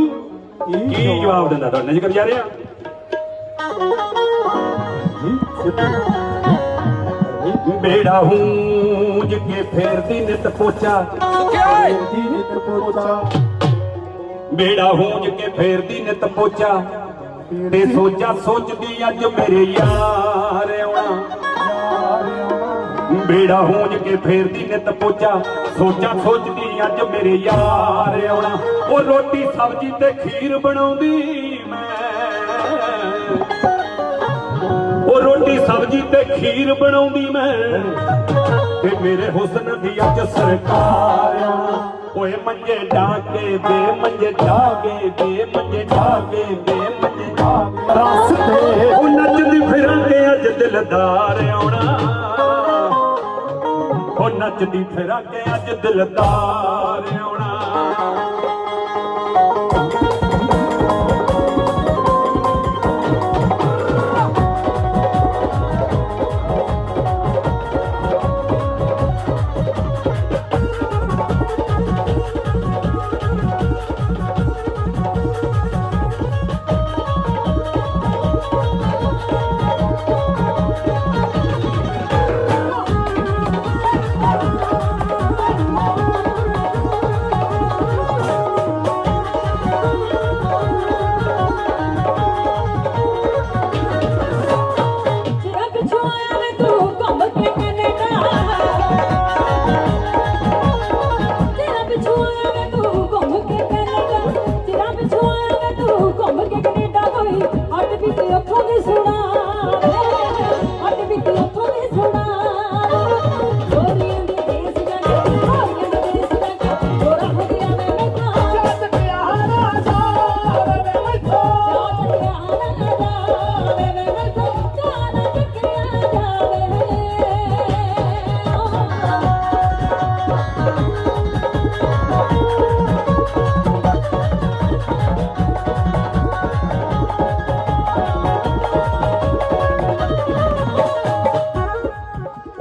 ਕੀ ਜਵਾਬ ਦਿੰਦਾ ਤੁਹਾਡੇ ਜ਼ਿਕਰ ਜਾ ਰਿਹਾ ਬੇੜਾ ਹੂੰਜ ਕੇ ਫੇਰਦੀ ਨਿਤ ਪੋਚਾ ਬੇੜਾ ਹੂੰਜ ਕੇ ਫੇਰਦੀ ਨਿਤ ਪੋਚਾ ਤੇ ਸੋਚਾ ਸੋਚਦੀ ਅੱਜ ਮੇਰੇ ਯਾਰ ਆਉਣਾ बेड़ा हूंज के फेरदी नित पोचा सोचा सोचदी अज मेरे यार आउणा ओ रोटी सब्जी ते खीर बनाउंदी मैं ओ रोटी सब्जी ते खीर बनाउंदी मैं ते मेरे हुस्न दी अज सरकार ओए मंजे डाके बे मंजे डाके बे मंजे डाके बे मंजे डाके रास्ते ओ नचदी फिरांगे अज दिलदार आउणा ओ नचदी फिरांगे अज दिलदार आउणा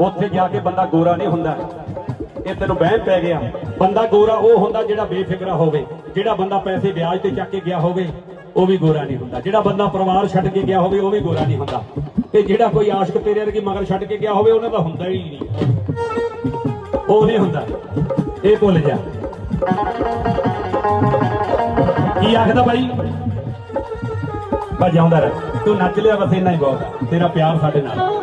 ਉੱਥੇ ਜਾ ਕੇ ਬੰਦਾ ਗੋਰਾ ਨਹੀਂ ਹੁੰਦਾ। ਇਹ ਤੈਨੂੰ ਵਹਿਮ ਪੈ ਗਿਆ। ਬੰਦਾ ਗੋਰਾ ਉਹ ਹੁੰਦਾ ਜਿਹੜਾ ਬੇਫਿਕਰਾ ਹੋਵੇ। ਜਿਹੜਾ ਬੰਦਾ ਪੈਸੇ ਵਿਆਜ ਤੇ ਚੱਕ ਕੇ ਗਿਆ ਹੋਵੇ ਉਹ ਵੀ ਗੋਰਾ ਨਹੀਂ ਹੁੰਦਾ। ਜਿਹੜਾ ਬੰਦਾ ਪਰਿਵਾਰ ਛੱਡ ਕੇ ਗਿਆ ਹੋਵੇ ਉਹ ਵੀ ਗੋਰਾ ਨਹੀਂ ਹੁੰਦਾ। ਤੇ ਜਿਹੜਾ ਕੋਈ ਆਸ਼ਕ ਤੇਰੇ ਵਰਗੀ ਮਗਰ ਛੱਡ ਕੇ ਗਿਆ ਹੋਵੇ ਉਹਨਾਂ ਦਾ ਹੁੰਦਾ ਹੀ ਨਹੀਂ, ਉਹ ਨਹੀਂ ਹੁੰਦਾ। ਇਹ ਭੁੱਲ ਜਾ। ਕੀ ਆਖਦਾ ਬਾਈ? ਬਸ ਜਾਉਂਦਾ ਰਹਿ, ਤੂੰ ਨੱਚ ਲਿਆ ਬਸ ਇੰਨਾ ਹੀ ਬਹੁਤ ਆ। ਤੇਰਾ ਪਿਆਰ ਸਾਡੇ ਨਾਲ।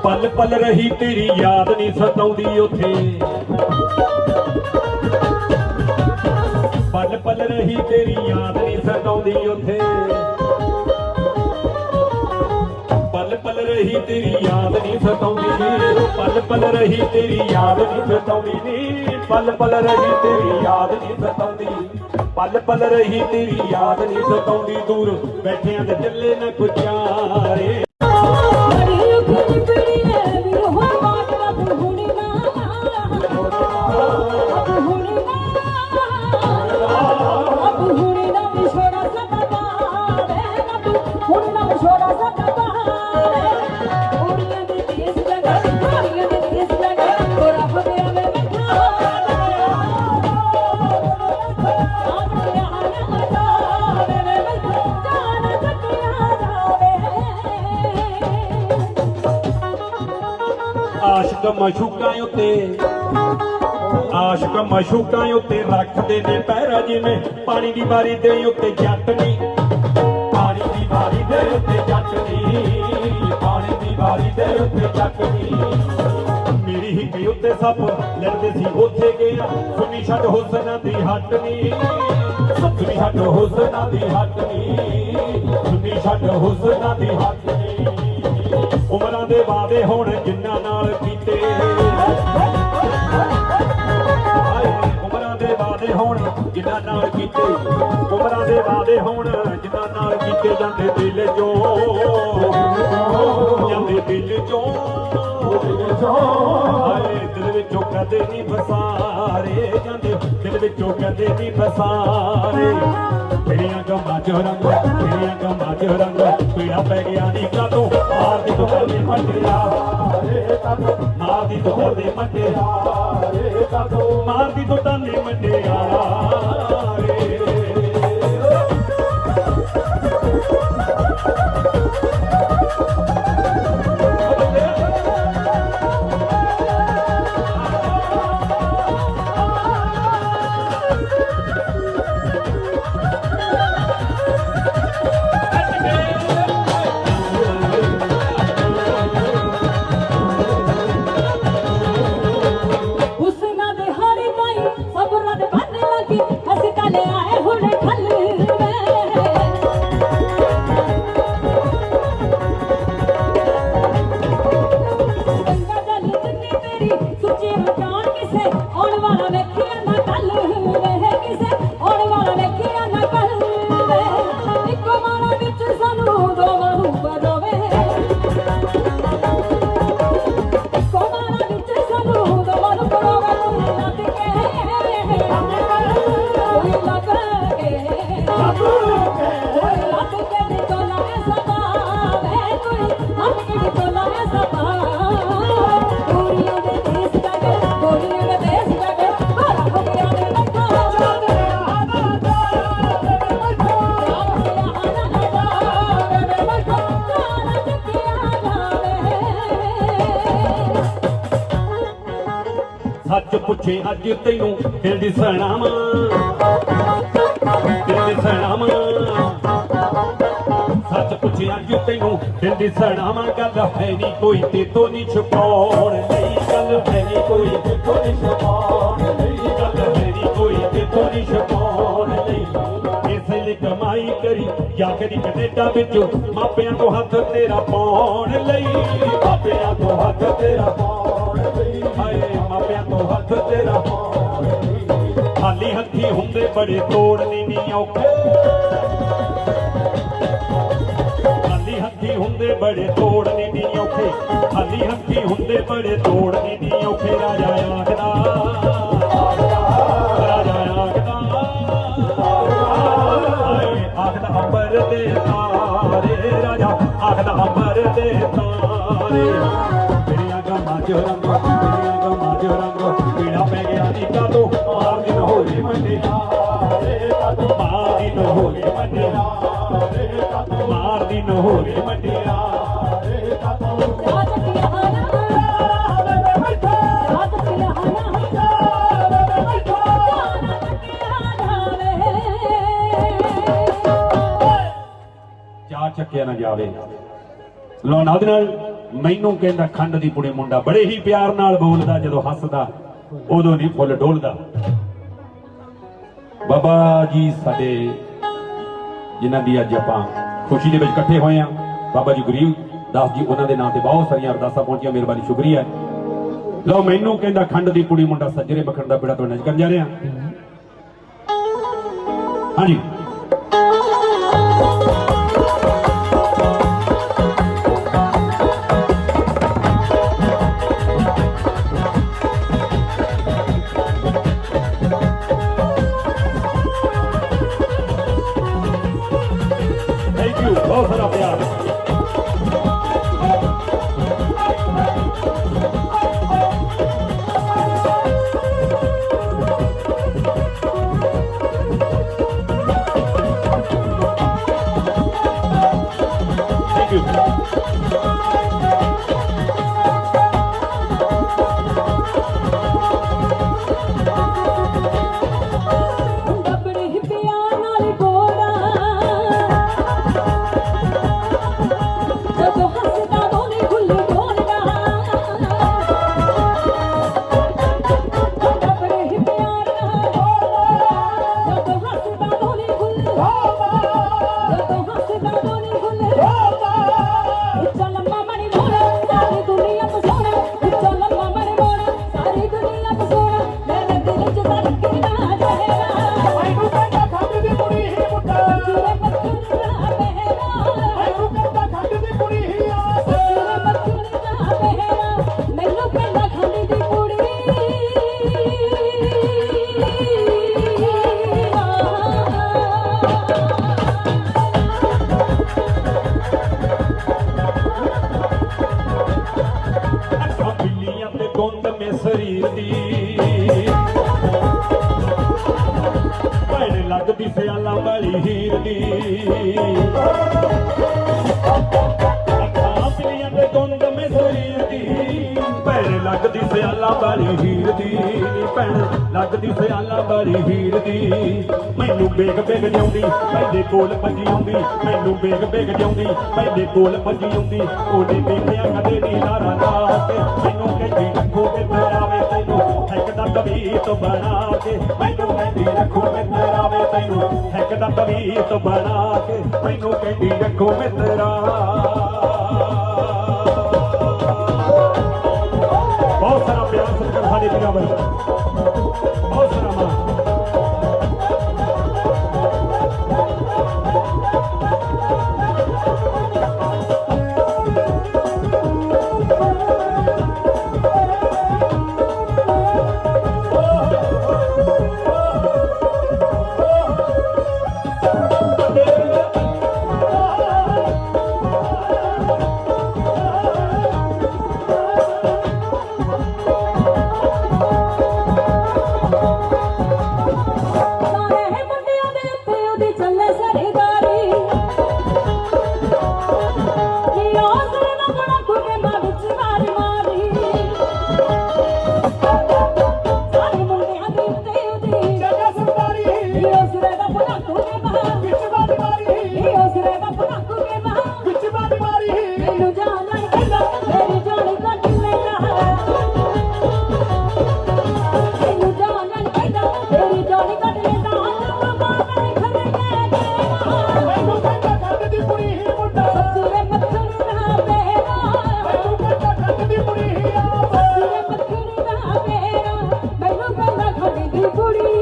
ਪਲ ਪਲ ਰਹੀ ਤੇਰੀ ਯਾਦ ਨਹੀਂ ਸਤਾਉਂਦੀ ਉੱਥੇ, ਪਲ ਪਲ ਰਹੀ ਤੇਰੀ ਯਾਦ ਨਹੀਂ ਸਤਾਉਂਦੀ ਉੱਥੇ, ਪਲ ਪਲ ਰਹੀ ਤੇਰੀ ਯਾਦ ਨਹੀਂ ਸਤਾਉਂਦੀ, ਪਲ ਪਲ ਰਹੀ ਤੇਰੀ ਯਾਦ ਨਹੀਂ ਸਤਾਉਂਦੀ ਨੀ, ਪਲ ਪਲ ਰਹੀ ਤੇਰੀ ਯਾਦ ਨਹੀਂ ਸਤਾਉਂਦੀ, ਪਲ ਪਲ ਰਹੀ ਤੇਰੀ ਯਾਦ ਨਹੀਂ ਸਤਾਉਂਦੀ। ਦੂਰ ਬੈਠਿਆਂ ਦੇ ਚੱਲੇ ਨਾ ਕੁਚਾਰੇ। ਆਸ਼ਕ ਮਸ਼ੂਕਾਂ ਉੱਤੇ, ਆਸ਼ਕ ਮਸ਼ੂਕਾਂ ਉੱਤੇ ਰੱਖਦੇ ਨੇ ਪਹਿਰਾ ਜਿਵੇਂ ਪਾਣੀ ਦੀ ਵਾਰੀ ਦੇ ਉੱਤੇ ਜੱਟ ਨੀ, ਪਾਣੀ ਦੀ ਵਾਰੀ ਦੇ ਉੱਤੇ ਜੱਟ ਨੀ, ਪਾਣੀ ਦੀ ਵਾਰੀ ਦੇ ਉੱਤੇ ਜੱਟ ਨੀ। ਮੇਰੀ ਹਿੱਕ ਉੱਤੇ ਸੱਪ ਲੜਦੇ ਸੀ ਉੱਥੇ ਗਿਆ, ਸੁਣੀ ਛੱਡ ਹੁਸਨਾਂ ਦੀ ਹੱਟ ਨੀ, ਸੁਣੀ ਛੱਡ ਹੁਸਨਾਂ ਦੀ ਹੱਟ ਨੀ, ਸੁਣੀ ਛੱਡ ਹੁਸਨਾਂ ਦੀ ਹੱਟ ਨੀ। ਉਮਰਾਂ ਦੇ ਵਾਅਦੇ ਹੁਣ ਜਿੰਨਾਂ ਨਾਲ ਕੀਤੇ, ਉਮਰਾਂ ਦੇ ਵਾਅਦੇ ਹੁਣ ਜਿੰਨਾਂ ਨਾਲ ਕੀਤੇ, ਉਮਰਾਂ ਦੇ ਵਾਅਦੇ ਹੁਣ ਜਿੰਨਾਂ ਨਾਲ ਕੀਤੇ, ਜਾਂਦੇ ਦਿਲ ਚੋਂ, ਜਾਂਦੇ ਦਿਲ ਚੋਂ, ਹਾਏ ਦਿਲ ਵਿੱਚੋਂ ਕਦੇ ਨਹੀਂ ਵਸਾਰੇ, ਜਾਂਦੇ ਦਿਲ ਵਿੱਚੋਂ ਕਦੇ ਨਹੀਂ ਵਸਾਰੇ। ਤੇਰੀਆਂ ਗਮਾਂ ਚ ਰੰਗ, ਤੇਰੀਆਂ ਗਮਾਂ ਚ ਰੰਗ ਪੀੜਾ ਪੈ ਗਿਆ ਨੀ ਕਾਤੋਂ, ਮਾਰਦੀ ਤੂੰ ਕਰਦੇ ਮੱਟਿਆ ਰੇ ਕਾਤੋਂ, ਮਾਰਦੀ ਤੂੰ ਕਰਦੇ ਮੱਟਿਆ ਰੇ ਕਾਤੋਂ, ਮਾਰਦੀ ਤੂੰ ਤਾਨੇ ਮੱਟਿਆ ਰੇ। ਸੱਚ ਪੁੱਛੇ ਅੱਜ ਤੈਨੂੰ ਦਿਲ ਦੀ ਸਣਾਵਾਂ, ਦਿਲ ਦੀ ਸਣਾਵਾਂ, ਸੱਚ ਪੁੱਛੇ ਅੱਜ ਤੈਨੂੰ ਦਿਲ ਦੀ ਸਣਾਵਾਂ। ਗੱਲ ਹੈ ਨੀ ਕੋਈ ਤੇਤੋਂ ਨੀ ਛੁਪਾਉਣ ਲਈ, ਗੱਲ ਹੈ ਨੀ ਕੋਈ ਤੇਤੋਂ ਨੀ ਛੁਪਾਉਣ ਲਈ, ਗੱਲ ਹੈ ਨੀ ਕੋਈ ਤੇਤੋਂ ਨੀ ਛੁਪਾਉਣ ਲਈ। ਇਸੇ ਲਈ ਕਮਾਈ ਕਰੀ ਜਾਂ ਕਰੀ ਕੈਨੇਡਾ ਵਿੱਚ, ਮਾਪਿਆਂ ਤੋਂ ਹੱਥ ਤੇਰਾ ਪਾਉਣ ਲਈ, ਮਾਪਿਆਂ ਤੋਂ ਹੱਥ ਤੇਰਾ ਪਾਉਣ ਲਈ, ਹਾਏ ਮਾਪਿਆਂ ਤੋਂ ਹੱਥ ਤੇਰਾ ਪਾਉਣ ਲਈ। ਖਾਲੀ ਹੱਥੀ ਹੁੰਦੇ ਬੜੇ ਤੋੜਨੇ ਨੀ ਔਖੇ, ਖਾਲੀ ਹੱਥੀ ਹੁੰਦੇ ਬੜੇ ਤੋੜਨੇ ਨੀ ਔਖੇ, ਖਾਲੀ ਹੱਥੀ ਹੁੰਦੇ ਬੜੇ ਤੋੜਨੇ ਨੀ ਔਖੇ। ਰਾਜਾ ਆਖਦਾ, ਰਾਜਾ ਆਖਦਾ, ਆਖਦਾ ਅੰਬਰ ਦੇ ਤਾਰੇ, ਰਾਜਾ ਜਾ ਆਖਦਾ ਅੰਬਰ ਦੇ ਤਾਰੇ ਤੇਰੀਆਂ ਗਮਾਂ ਚ ਰੰਗ ਤੇਰੀਆਂ ਗਮਾਂ ਚ ਰੰਗ ਪੀੜਾ ਪੈ ਗਿਆ ਨੀ ਕਾਤੋਂ ਮਾਰ ਦਿਨ ਹੋਏ ਮੰਡਿਆਰੇ ਕਾਤੋਂ ਮਾਰ ਦਿਨ ਹੋਏ ਮੰਡਿਆਰੇ ਕਾਤੋਂ ਮਾਰ ਦਿਨ ਹੋਏ ਮੰਡਿਆਰੇ ਕਾਤੋਂ ਜਾ ਚੱਕਿਆ ਹਾਨਾ ਜਾ ਚੱਕਿਆ ਹਾਨਾ ਜਾ ਚੱਕਿਆ ਨਾ ਜਾਵੇ ਲੋ ਨਾਲ ਦੇ ਨਾਲ ਮੈਨੂੰ ਕਹਿੰਦਾ ਖੰਡ ਦੀ ਪੁੜੇ ਮੁੰਡਾ ਬੜੇ ਹੀ ਪਿਆਰ ਨਾਲ ਬੋਲਦਾ ਜਦੋਂ ਹੱਸਦਾ ਉਦੋਂ ਨਹੀਂ ਫੁੱਲ ਡੋਲਦਾ ਬਾਬਾ ਜੀ ਸਾਡੇ ਜਿਨ੍ਹਾਂ ਦੀ ਅੱਜ ਆਪਾਂ ਖੁਸ਼ੀ ਦੇ ਵਿੱਚ ਇਕੱਠੇ ਹੋਏ ਆ ਬਾਬਾ ਜੀ ਗਰੀਬ ਦਾਸ ਜੀ ਉਹਨਾਂ ਦੇ ਨਾਂ ਤੇ ਬਹੁਤ ਸਾਰੀਆਂ ਅਰਦਾਸਾਂ ਪਹੁੰਚੀਆਂ ਮਿਹਰਬਾਨੀ ਸ਼ੁਕਰੀਆ ਲਓ ਮੈਨੂੰ ਕਹਿੰਦਾ ਖੰਡ ਦੀ ਪੁੜੀ ਮੁੰਡਾ ਸੱਜਰੇ ਮੱਖਣ ਦਾ ਬੇੜਾ ਤੁਹਾਡੇ ਨਾਲ ਕਰਨ ਜਾ ਰਿਹਾ ਹਾਂਜੀ ਥੈਂਕ ਯੂ ਬਹੁਤ ਸਾਰਾ ਪਿਆਰ ਬੜੇ ਪਿਆਰ ਨਾਲ ਬੋਲਦਾ ਜਦੋਂ ਹੱਸਦਾ ਦੋਨੇ ਖੁੱਲ ਬੋਲਦਾ ਬੜੇ ਪਿਆਰ ਨਾਲ ਬੋਲਦਾ ਜਦੋਂ ਹੱਸਦਾ ਦੋਨੇ ਖੁੱਲ ਜਦੋਂ ਹੱਸਦਾ ਦੋਨੇ ਖੁੱਲ ਉੱਚਾ ਲੰਮਾ ਮਣੀ ਮੋੜਾ ਸਾਰੀ ਦੁਨੀਆ ਤੋਂ ਸੋਹਣਾ ਉੱਚਾ ਲੰਮਾ ਮਣੀ ਮੋੜਾ ਸਾਰੀ ਦੁਨੀਆ ਤੋਂ ਸੋਹਣਾ ਮੇਰੇ ਦਿਲ ਚ ਧੜਕਦਾ ਚਿਹਰਾ ਮੈਨੂੰ ਕਹਿੰਦਾ ਖੰਡ ਦੀ ਕੁੜੀ ਹੀ ਮੁੰਡਾ ਤੇਰੇ ਮੱਥੂ ਦਾ ਪਹਿਰਾ ਮੈਨੂੰ ਕਹਿੰਦਾ ਖੰਡ ਦੀ ਕੁੜੀ ਹੀ ਆ ਤੇਰੇ ਮੱਥੂ ਦਾ ਪਹਿਰਾ ਮੈਨੂੰ ਕਹਿੰਦਾ ਖੰਡ ਦੀ ਕੁੜੀ ਅੱਖਾਂ ਬਿੱਲੀਆਂ ਤੇ ਗੁੰਦ ਮੇ ਸਰੀਰ ਦੀ ਭੈਣ ਲੱਗਦੀ ਸਿਆਲਾਂ ਵਾਲੀ ਹੀਰ ਦੀ ਅੱਖਾਂ ਬਿੱਲੀਆਂ ਤੇ ਗੁੰਦ ਮੇ ਸਰੀਰ ਦੀ ਭੈਣ ਲੱਗਦੀ ਸਿਆਲਾਂ ਵਾਲੀ ਹੀਰ ਦੀ ਭੈਣ ਲੱਗਦੀ ਸਿਆਲਾਂ ਵਾਲੀ ਹੀਰ ਦੀ ਮੈਨੂੰ ਬੇਗ ਬੇਗ ਜਿਉਂਦੀ ਮੈਦੇ ਕੋਲ ਭੱਜੀ ਆਉਂਦੀ ਮੈਨੂੰ ਬੇਗ ਬੇਗ ਜਿਉਂਦੀ ਮੈਦੇ ਕੋਲ ਭੱਜੀ ਆਉਂਦੀ ਉਹਦੇ ਵੇਖਿਆ ਕਦੇ ਨਹੀਂ ਨਾਰਾ ਲਾ ਕੇ ਮੈਨੂੰ ਕਹਿੰਦੀ ਰੱਖੋ ਤੇ ਤੇਰਾਵੇ ਤੈਨੂੰ ਇੱਕ ਦਾ ਤਵੀਤ ਬਣਾ ਕੇ ਮੈਨੂੰ ਕਹਿੰਦੀ ਰੱਖੋ ਤੇ ਤੇਰਾਵੇ ਤੈਨੂੰ ਇੱਕ ਦਾ ਤਵੀਤ ਬਣਾ ਕੇ ਮੈਨੂੰ ਕਹਿੰਦੀ ਰੱਖੋ ਮਿੱਤਰਾ ਬਹੁਤ ਸਾਰਾ ਪਿਆਰ ਸਤਿਕਾਰ ਸਾਡੇ ਵੀਰਾਂ ਵੱਲ ਬਹੁਤ ਸਾਰਾ ਮਾਣ ਸਾਰੇ ਮੁੰਡਿਆਂ ਦੇ ਉੱਤੇ ਉਹਦੀ ਚੱਲੇ ਸਰਦਾਰੀ ਨੀ ਆਸਰੇ ਨਾ ਬੜਾ ਕੁੜੇ ਮਾਂ ਵਿੱਚ ਮਾਰੀ ਮਾਰੀ ਸਾਰੇ ਮੁੰਡਿਆਂ ਦੇ ਉੱਤੇ ਉਹਦੀ ਜੱਗਾ ਸਰਦਾਰੀ ਨੀ ਆਸਰੇ ਦਾ ਬੜਾ ਕੁੜੇ ਮਾਂ ਵਿੱਚ ਬਾਦੀ ਮਾਰੀ ਨੀ ਆਸਰੇ ਦਾ ਬੜਾ ਕੁੜੇ ਮਾਂ ਵਿੱਚ ਬਾਦੀ ਮਾਰੀ ਮੈਨੂੰ ਜਾਣ ਨਹੀਂ ਕਹਿੰਦਾ ਮੇਰੀ ਜਾਨ ਕੱਟ ਲੈਂਦਾ ਮੈਨੂੰ ਜਾਣ ਨਹੀਂ ਕਹਿੰਦਾ ਮੇਰੀ ਜਾਨ ਕੱਟ ਲੈਂਦਾ ਮਾਂ ਨਹੀਂ ਖੜੇ ਮੈਨੂੰ ਕਹਿੰਦਾ ਖੰਡ ਦੀ ਕੁੜੀ ਹੀ ਮੁੰਡਾ ਤੇਰੇ ਮੱਥੂ ਦਾ ਪਹਿਰਾ ਮੈਨੂੰ ਕਹਿੰਦਾ ਖੰਡ ਦੀ ਕੁੜੀ ਹੀ ਆ ਤੇਰੇ ਮੱਥੂ ਦਾ ਪਹਿਰਾ ਮੈਨੂੰ ਕਹਿੰਦਾ ਖੜੀ ਦੀ ਕੁੜੀ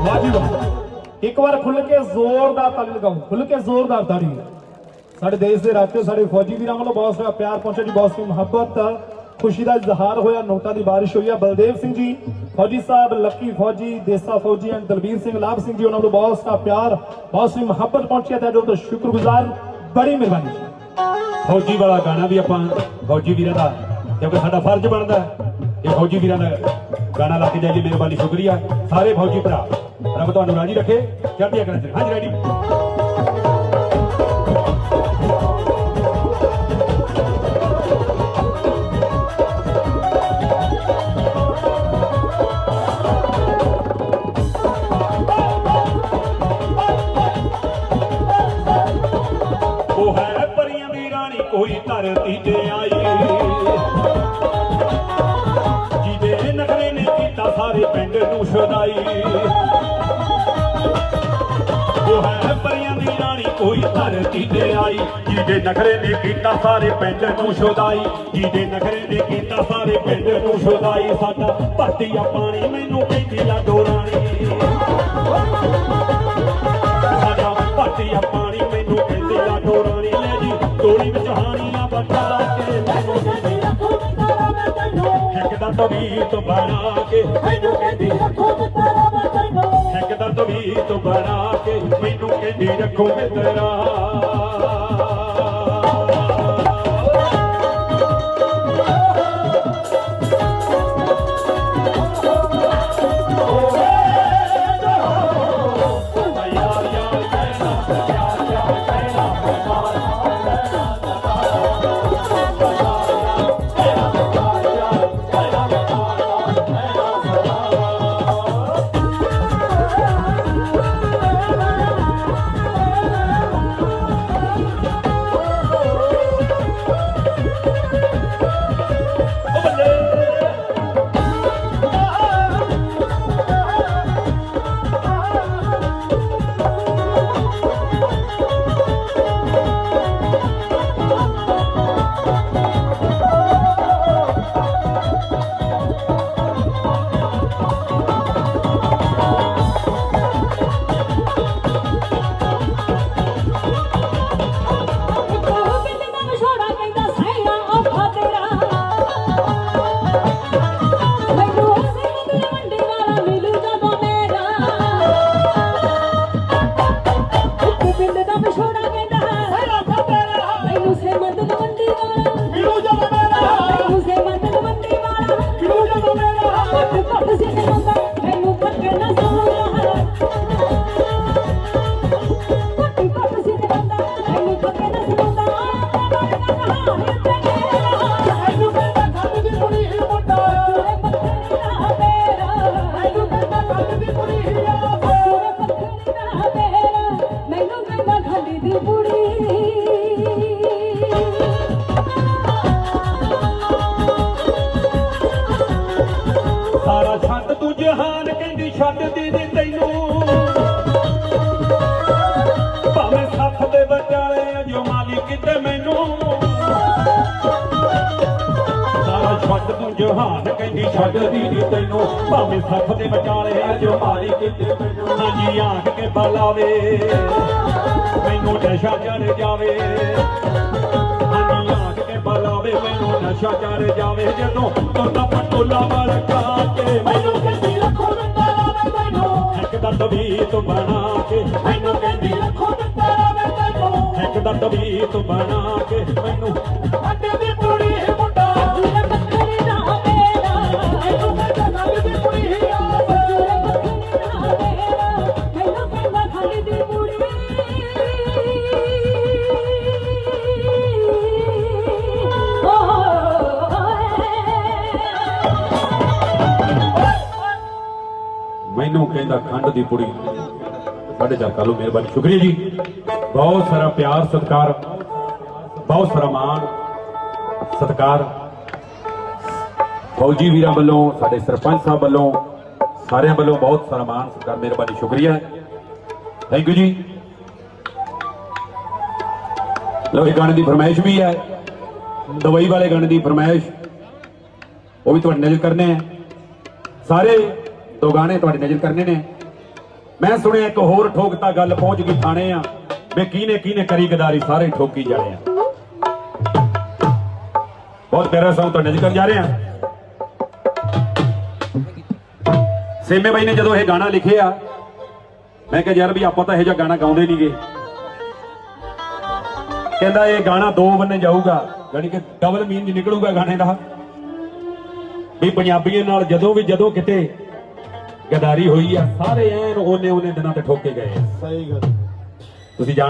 ਵਾਹ ਜੀ ਵਾਹ ਇੱਕ ਵਾਰ ਖੁੱਲ ਕੇ ਜ਼ੋਰਦਾਰ ਤਾਲੀ ਲਗਾਓ ਖੁੱਲ ਕੇ ਜ਼ੋਰਦਾਰ ਤਾੜੀ ਸਾਡੇ ਦੇਸ਼ ਦੇ ਰਾਜੇ ਸਾਡੇ ਫੌਜੀ ਵੀਰਾਂ ਵੱਲੋਂ ਬਹੁਤ ਸਾਰਾ ਪਿਆਰ ਪਹੁੰਚਿਆ ਜੀ ਬਹੁਤ ਸਾਰੀ ਮੁਹੱਬਤ ਖੁਸ਼ੀ ਦਾ ਇਜ਼ਹਾਰ ਹੋਇਆ, ਨੋਟਾਂ ਦੀ ਬਾਰਿਸ਼ ਹੋਈ ਆ। ਬਲਦੇਵ ਸਿੰਘ ਜੀ ਫੌਜੀ ਸਾਹਿਬ, ਲੱਕੀ ਫੌਜੀ, ਦੇਸਾ ਫੌਜੀ ਐਂਡ ਦਲਬੀਰ ਸਿੰਘ ਲਾਭ ਸਿੰਘ ਜੀ, ਉਹਨਾਂ ਨੂੰ ਬਹੁਤ ਸਾਰਾ ਪਿਆਰ, ਬਹੁਤ ਸਾਰੀ ਮੁਹੱਬਤ ਪਹੁੰਚੀ ਹੈ, ਤੁਹਾਡੇ ਤੋਂ ਸ਼ੁਕਰਗੁਜ਼ਾਰ, ਬੜੀ ਮਿਹਰਬਾਨੀ ਜੀ। ਫੌਜੀ ਵਾਲਾ ਗਾਣਾ ਵੀ ਆਪਾਂ ਫੌਜੀ ਵੀਰਾਂ ਦਾ, ਕਿਉਂਕਿ ਸਾਡਾ ਫਰਜ਼ ਬਣਦਾ ਕਿ ਫੌਜੀ ਵੀਰਾਂ ਦਾ ਗਾਣਾ ਲਾ ਕੇ ਜਾਈਏ। ਮਿਹਰਬਾਨੀ, ਸ਼ੁਕਰੀਆ ਸਾਰੇ ਫੌਜੀ ਭਰਾ, ਰੱਬ ਤੁਹਾਨੂੰ ਰਾਜੀ ਰੱਖੇ, ਚੜ੍ਹਦੀਆਂ ਕਰਾਂ ਚ। ਹਾਂਜੀ ਰੈਡੀ। ਉਹ ਹੈ ਪਰੀਆਂ ਦੀ ਰਾਣੀ ਕੋਈ ਧਰਤੀ ਤੇ ਆਈ, ਜਿਹਦੇ ਨਖਰੇ ਨੇ ਕੀਤਾ ਸਾਰੇ ਪਿੰਡ ਨੂੰ ਛੁਡਾਈ। ਉਹ ਹੈ ਪਰੀਆਂ ਦੀ ਰਾਣੀ ਕੋਈ ਧਰਤੀ ਤੇ ਆਈ, ਜਿਹਦੇ ਨਖਰੇ ਨੇ ਕੀਤਾ ਸਾਰੇ ਪਿੰਡ ਨੂੰ ਛੁਡਾਈ, ਜਿਹਦੇ ਨਖਰੇ ਨੇ ਕੀਤਾ ਸਾਰੇ ਪਿੰਡ ਨੂੰ ਛੁਡਾਈ। ਸਾਡਾ ਭਰਤੀਆ ਪਾਣੀ ਮੈਨੂੰ ਕਹਿੰਦੀ ਲਾਡੋ ਰਾਣੀ, ਸਾਡਾ ਭਰਤੀਆ ਪਾਣੀ ਮੈਨੂੰ ਕਹਿੰਦੀ ਲਾਡੋ ਰਾਣੀ। ਲੈ ਜੀ ਟੋਲੀ ਵਿੱਚ ਹਾਣੀਆਂ ਬਚਾ ਕੇ ਮੈਨੂੰ ਕਹਿੰਦੀ ਰੱਖੋ ਤਾਰਾ ਮੈਂ ਤੈਨੂੰ, ਇੱਕ ਦਾ ਤਵੀਤ ਬਣਾ ਕੇ ਮੈਨੂੰ ਕਹਿੰਦੀ ਰੱਖੋ ਤਾਰਾ ਮੈਂ ਤੈਨੂੰ, ਇੱਕ ਦਾ ਤਵੀਤ ਬਣਾ ਕੇ ਮੈਨੂੰ ਕਹਿੰਦੀ ਰੱਖੋ ਮਿੱਤਰਾ। ਸਾਰਾ ਛੱਡ ਤੂੰ ਜਹਾਨ ਕਹਿੰਦੀ ਛੱਡ ਦੇ ਤੈਨੂੰ, ਭਾਵੇਂ ਸੱਥ ਦੇ ਵਿਚਾਲੇ ਜੋ ਮਾਲੀ ਕਿਤੇ ਮੈਨੂੰ। ਸਾਰਾ ਛੱਡ ਤੂੰ ਜਹਾਨ ਕਹਿੰਦੀ ਛੱਡ ਦੀ ਤੈਨੂੰ, ਭਾਵੇਂ ਸੱਥ ਦੇ ਵਿਚਾਲੇ ਜੋ ਮਾਲੀ ਕਿਤੇ ਮੈਨੂੰ। ਹਾਂਜੀ ਆਂਖ ਕੇ ਬਲਾਵੇ ਮੈਨੂੰ ਨਸ਼ਾ ਚੜ ਜਾਵੇ, ਹਾਂਜੀ ਆਂਖ ਕੇ ਬਲਾਵੇ ਮੈਨੂੰ ਨਸ਼ਾ ਚੜ ਜਾਵੇ। ਜਦੋਂ ਤੋਤਾ ਪਟੋਲਾ ਵਰਗਾ ਕੇ ਮੈਨੂੰ ਕਹਿੰਦੀ ਰੱਖੋ ਤਾਰਾ ਮੈਂ ਤੈਨੂੰ, ਇੱਕ ਦਾ ਤਵੀਤ ਬਣਾ ਕੇ ਮੈਨੂੰ ਕਹਿੰਦੀ ਰੱਖੋ ਤਾਰਾ ਮੈਂ ਤੈਨੂੰ, ਇੱਕ ਦਾ ਤਵੀਤ ਬਣਾ ਕੇ ਮੈਨੂੰ ਅੱਡੇ ਦੀ ਕੁੜੀ ਮੁੰਡਾ ਬੱਕਰੀ ਦਾ ਮੇਰਾ ਮੈਨੂੰ ਕਹਿੰਦਾ ਖੰਡ ਦੀ ਕੁੜੀ ਆ, ਬੱਕਰੀ ਦਾ ਮੇਰਾ ਮੈਨੂੰ ਕਹਿੰਦਾ ਖੰਡ ਦੀ ਕੁੜੀ। ਮੈਨੂੰ ਕਹਿੰਦਾ ਖੰਡ ਦੀ ਪੁੜੀ। 4.5 ਕਾਲੂ ਮਿਹਰਬਾਨੀ, ਸ਼ੁਕਰੀਆ ਜੀ। ਬਹੁਤ ਸਾਰਾ ਪਿਆਰ ਸਤਿਕਾਰ, ਬਹੁਤ ਸਾਰਾ ਮਾਣ ਸਤਿਕਾਰ ਫੌਜੀ ਵੀਰਾਂ ਵੱਲੋਂ, ਸਾਡੇ ਸਰਪੰਚ ਸਾਹਿਬ ਵੱਲੋਂ, ਸਾਰਿਆਂ ਵੱਲੋਂ ਬਹੁਤ ਸਾਰਾ ਮਾਣ ਸਤਿਕਾਰ, ਮਿਹਰਬਾਨੀ, ਸ਼ੁਕਰੀਆ, ਥੈਂਕ ਯੂ ਜੀ। ਲੋ ਇਹ ਗਾਣੇ ਦੀ ਫਰਮਾਇਸ਼ ਵੀ ਹੈ, ਦੁਬਈ ਵਾਲੇ ਗਾਣੇ ਦੀ ਫਰਮਾਇਸ਼, ਉਹ ਵੀ ਤੁਹਾਡੀ ਨਜ਼ਰ ਕਰਨੇ ਹੈ। ਸਾਰੇ ਦੋ ਗਾਣੇ ਤੁਹਾਡੀ ਨਜ਼ਰ ਕਰਨੇ ਨੇ। ਮੈਂ ਸੁਣਿਆ ਇੱਕ ਹੋਰ ਠੋਕਤਾ ਗੱਲ ਪਹੁੰਚ ਗਈ ਥਾਣੇ ਆ, ਵੇ ਕਿਹਨੇ ਕਰੀ ਗਦਾਰੀ, ਸਾਰੇ ਠੋਕੀ ਜਾਣੇ ਆ। ਬਹੁਤ ਪਿਆਰਾ ਸੌਂਗ ਤੁਹਾਡੇ ਜ਼ਿਕਰ ਜਾ ਰਹੇ ਹਾਂ। ਸੇਮੇ ਬਾਈ ਨੇ ਜਦੋਂ ਇਹ ਗਾਣਾ ਲਿਖਿਆ ਮੈਂ ਕਿਹਾ ਯਾਰ ਵੀ ਆਪਾਂ ਤਾਂ ਇਹੋ ਜਿਹਾ ਗਾਣਾ ਗਾਉਂਦੇ ਨਹੀਂਗੇ। ਕਹਿੰਦਾ ਇਹ ਗਾਣਾ ਦੋ ਬੰਨੇ ਜਾਊਗਾ, ਯਾਨੀ ਕਿ ਡਬਲ ਮੀਨਿੰਗ ਨਿਕਲੂਗਾ ਗਾਣੇ ਦਾ ਵੀ ਪੰਜਾਬੀਆਂ ਨਾਲ ਜਦੋਂ ਕਿਤੇ ਗਦਾਰੀ ਹੋਈ ਆ ਸਾਰੇ ਐਨ ਉਹਨੇ ਦਿਨਾਂ ਤੇ ਠੋਕੇ ਗਏ। ਸਹੀ ਗੱਲ। ਤੁਸੀਂ ਜਾਣ